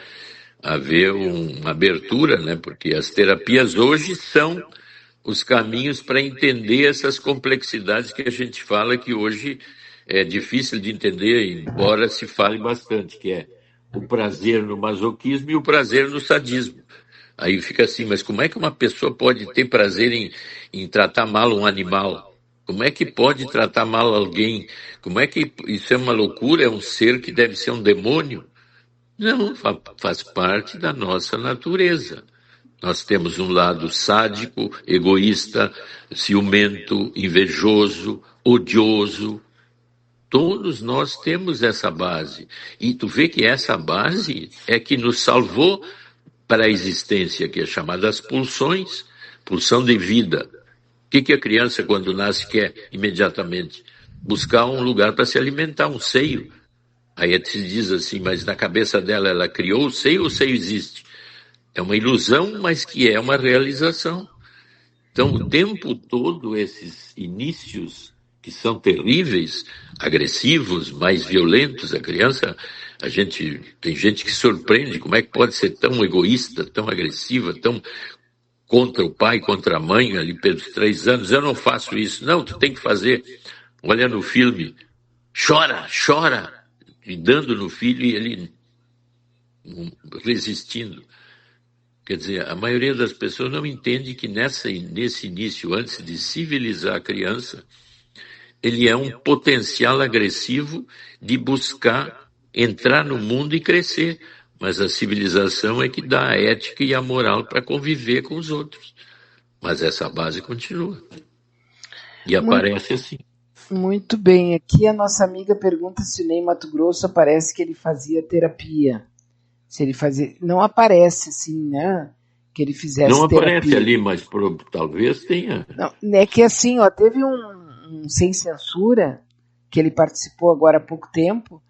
Haver uma abertura, né? Porque as terapias hoje são os caminhos para entender essas complexidades que a gente fala que hoje é difícil de entender, embora se fale bastante, que é o prazer no masoquismo e o prazer no sadismo. Aí fica assim, mas como é que uma pessoa pode ter prazer em tratar mal um animal? Como é que pode tratar mal alguém? Como é que isso é uma loucura? É um ser que deve ser um demônio? Não, faz parte da nossa natureza. Nós temos um lado sádico, egoísta, ciumento, invejoso, odioso. Todos nós temos essa base. E tu vê que essa base é que nos salvou para a existência, que é chamada as pulsões, pulsão de vida. O que a criança, quando nasce, quer imediatamente? Buscar um lugar para se alimentar, um seio. Aí se diz assim, mas na cabeça dela ela criou o seio ou o seio existe? É uma ilusão, mas que é uma realização. Então, o tempo todo, esses inícios que são terríveis, agressivos, mais violentos, a criança, tem gente que surpreende, como é que pode ser tão egoísta, tão agressiva, tão contra o pai, contra a mãe, ali pelos 3 anos, eu não faço isso. Não, tu tem que fazer. Olha no filme, chora, chora, e dando no filho e ele resistindo. Quer dizer, a maioria das pessoas não entende que nesse início, antes de civilizar a criança, ele é um potencial agressivo de buscar entrar no mundo e crescer. Mas a civilização é que dá a ética e a moral para conviver com os outros. Mas essa base continua. E Muito, aparece assim. muito bem. Aqui a nossa amiga pergunta se o Ney Mato Grosso aparece que ele fazia terapia. Se ele fazia. Não aparece assim, né? Que ele Não fizesse aparece terapia. ali, mas talvez tenha. Não, é que assim, ó, teve um Sem Censura que ele participou agora há pouco tempo,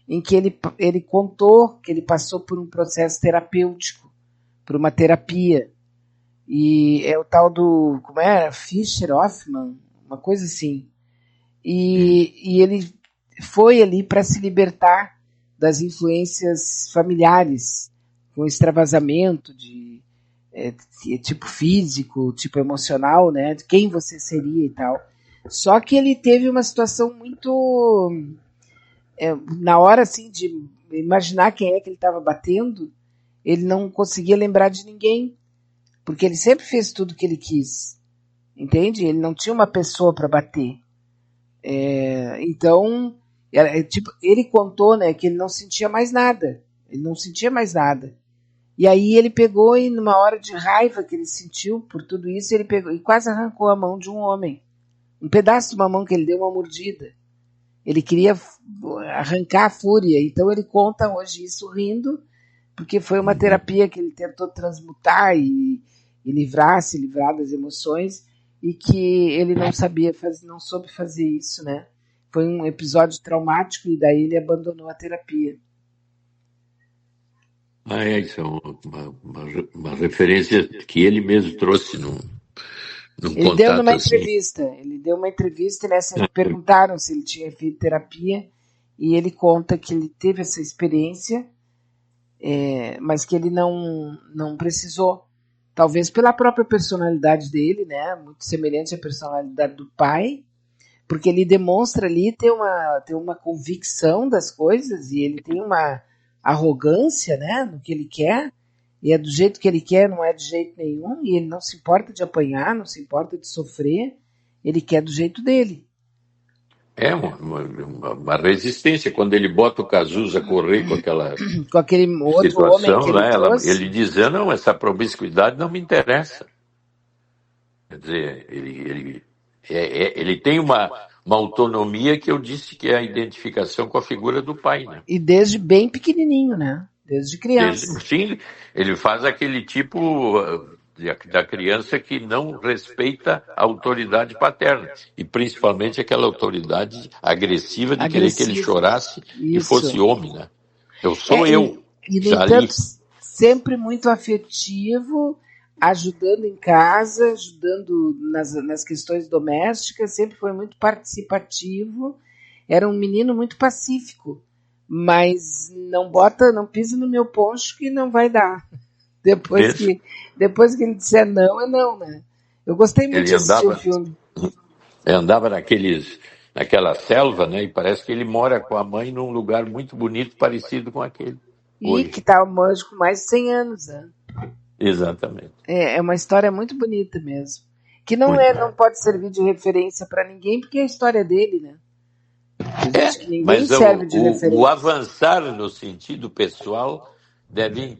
em que ele contou que ele passou por um processo terapêutico, por uma terapia. E é o tal do, como era? Fischer Hoffman, uma coisa assim. E ele foi ali para se libertar das influências familiares, com extravasamento tipo físico, tipo emocional, né? De quem você seria e tal. Só que ele teve uma situação muito. Na hora assim de imaginar quem é que ele estava batendo, ele não conseguia lembrar de ninguém, porque ele sempre fez tudo que ele quis, entende? Ele não tinha uma pessoa para bater. Então, tipo, ele contou, né, que ele não sentia mais nada. Ele não sentia mais nada. E aí ele pegou e numa hora de raiva que ele sentiu por tudo isso, ele pegou e quase arrancou a mão de um homem. Um pedaço de uma mão que ele deu uma mordida. Ele queria arrancar a fúria. Então ele conta hoje isso rindo, porque foi uma terapia que ele tentou transmutar e se livrar das emoções, e que ele não sabia fazer, não soube fazer isso, né? Foi um episódio traumático e daí ele abandonou a terapia. Isso é uma referência que ele mesmo trouxe num Ele deu contato numa assim. entrevista, e nessa perguntaram se ele tinha feito terapia, e ele conta que ele teve essa experiência, mas que ele não precisou. Talvez pela própria personalidade dele, né? Muito semelhante à personalidade do pai, porque ele demonstra ali ter uma convicção das coisas, e ele tem uma arrogância, né, no que ele quer, e é do jeito que ele quer, não é de jeito nenhum, e ele não se importa de apanhar, não se importa de sofrer, ele quer do jeito dele. É uma resistência. Quando ele bota o Cazuza a correr com aquela Com aquele outro homem situação, que ele né, trouxe. ele dizia, não, essa promiscuidade não me interessa. Quer dizer, ele tem uma autonomia que eu disse que é a identificação com a figura do pai, né? E desde bem pequenininho, né? Desde criança. Sim, ele faz aquele tipo da criança que não respeita a autoridade paterna. E principalmente aquela autoridade agressiva de querer que ele chorasse e fosse homem, né? Eu sou eu. E, no entanto, sempre muito afetivo, ajudando em casa, ajudando nas questões domésticas, sempre foi muito participativo. Era um menino muito pacífico. Mas não pisa no meu poncho que não vai dar. Depois que ele disser não, é não, né? Eu gostei muito de assistir o filme. Andava naquela selva, né? E parece que ele mora com a mãe num lugar muito bonito, parecido com aquele. E que tá com mais de 100 anos, né? Exatamente. É uma história muito bonita mesmo. Que não pode servir de referência para ninguém, porque é a história dele, né? Mas o avançar no sentido pessoal deve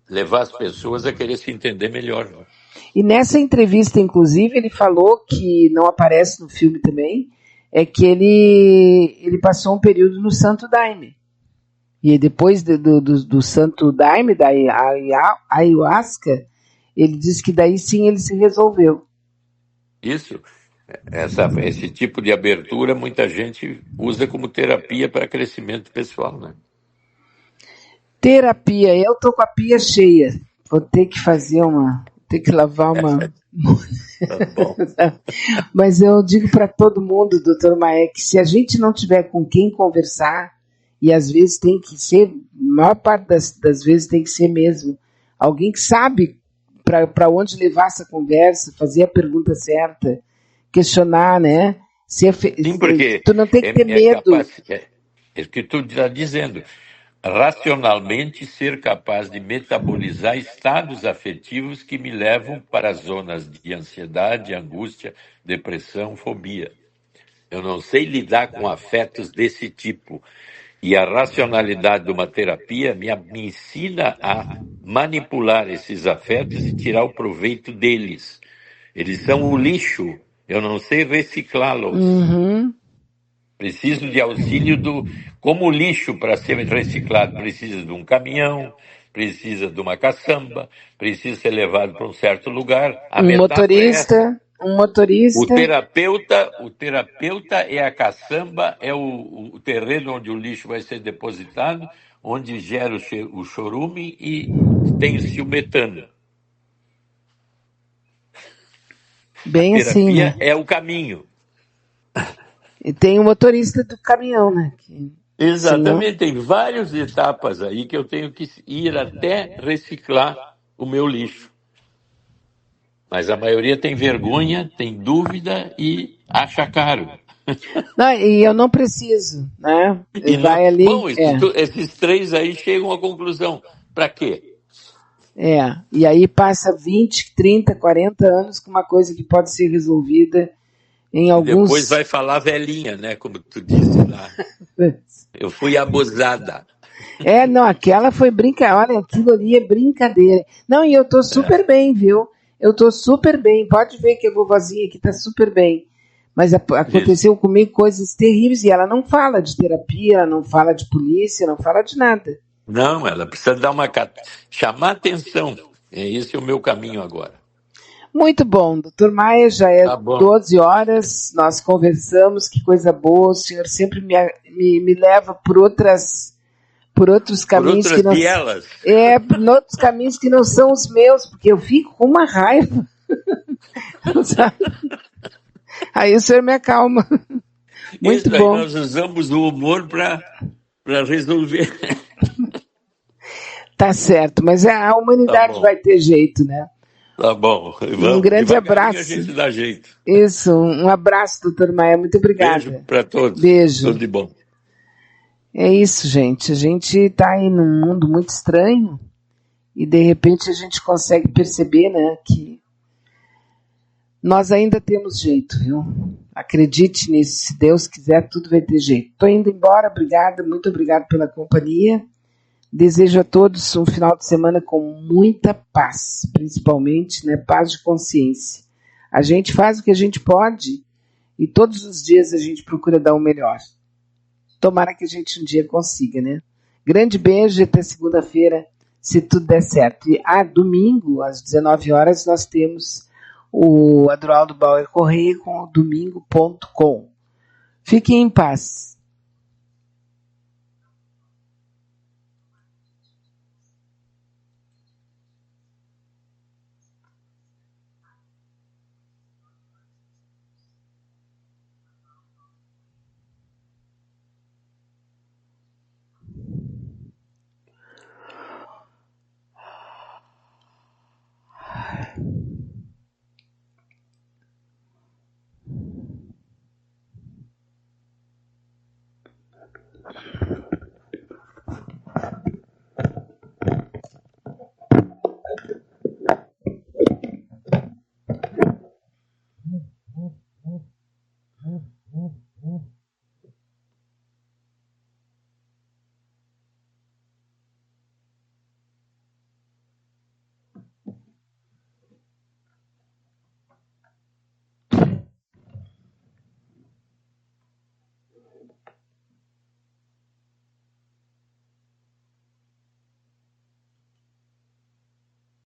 levar as pessoas a querer se entender melhor. Né? E nessa entrevista, inclusive, ele falou, que não aparece no filme também, é que ele passou um período no Santo Daime. E depois do Santo Daime, da ayahuasca, ele disse que daí sim ele se resolveu. Isso. Esse tipo de abertura muita gente usa como terapia para crescimento pessoal, né? Terapia, eu tô com a pia cheia. Vou ter que ter que lavar uma. Mas eu digo para todo mundo, doutor Maé, que se a gente não tiver com quem conversar, e às vezes tem que ser, a maior parte das vezes tem que ser mesmo, alguém que sabe para onde levar essa conversa, fazer a pergunta certa, questionar, né? Sim, porque tu não tem que ter medo. É o que tu está dizendo. Racionalmente ser capaz de metabolizar estados afetivos que me levam para zonas de ansiedade, angústia, depressão, fobia. Eu não sei lidar com afetos desse tipo. E a racionalidade de uma terapia me ensina a manipular esses afetos e tirar o proveito deles. Eles são o lixo. Eu não sei reciclá-los. Uhum. Preciso de auxílio como o lixo para ser reciclado precisa de um caminhão, precisa de uma caçamba, precisa ser levado para um certo lugar. Um motorista. O terapeuta é a caçamba, é o terreno onde o lixo vai ser depositado, onde gera o chorume e tem-se o metano. Bem a terapia assim, né? É o caminho. E tem o motorista do caminhão, né? Exatamente, tem várias etapas aí que eu tenho que ir até reciclar o meu lixo. Mas a maioria tem vergonha, tem dúvida e acha caro. Não, e eu não preciso, né? Vai ali. Bom, esses três aí chegam à conclusão. Para quê? E aí passa 20, 30, 40 anos com uma coisa que pode ser resolvida em alguns... Depois vai falar velhinha, né? Como tu disse lá. Eu fui abusada. Não, aquela foi brincadeira. Olha, aquilo ali é brincadeira. Não, e eu tô super bem, viu? Eu tô super bem. Pode ver que a vovozinha aqui tá super bem. Mas aconteceu comigo coisas terríveis e ela não fala de terapia, ela não fala de polícia, não fala de nada. Não, ela precisa chamar atenção. Esse é o meu caminho agora. Muito bom, doutor Maia, já é 12 horas, nós conversamos, que coisa boa, o senhor sempre me leva por outros caminhos que não bielas. por outros caminhos que não são os meus, porque eu fico com uma raiva. Aí o senhor me acalma. Muito bom. Aí nós usamos o humor para resolver. Tá certo, mas a humanidade vai ter jeito, né? Tá bom. Um grande abraço. A gente dá jeito. Isso, um abraço, doutor Maia. Muito obrigada. Beijo para todos. Beijo. Tudo de bom. É isso, gente. A gente está aí num mundo muito estranho e, de repente, a gente consegue perceber, né, que nós ainda temos jeito, viu? Acredite nisso. Se Deus quiser, tudo vai ter jeito. Estou indo embora. Obrigada, muito obrigada pela companhia. Desejo a todos um final de semana com muita paz, principalmente, né, paz de consciência. A gente faz o que a gente pode e todos os dias a gente procura dar o melhor. Tomara que a gente um dia consiga, né? Grande beijo e até segunda-feira, se tudo der certo. E domingo, às 19 horas, nós temos o Adroaldo Bauer Correia com o domingo.com. Fiquem em paz.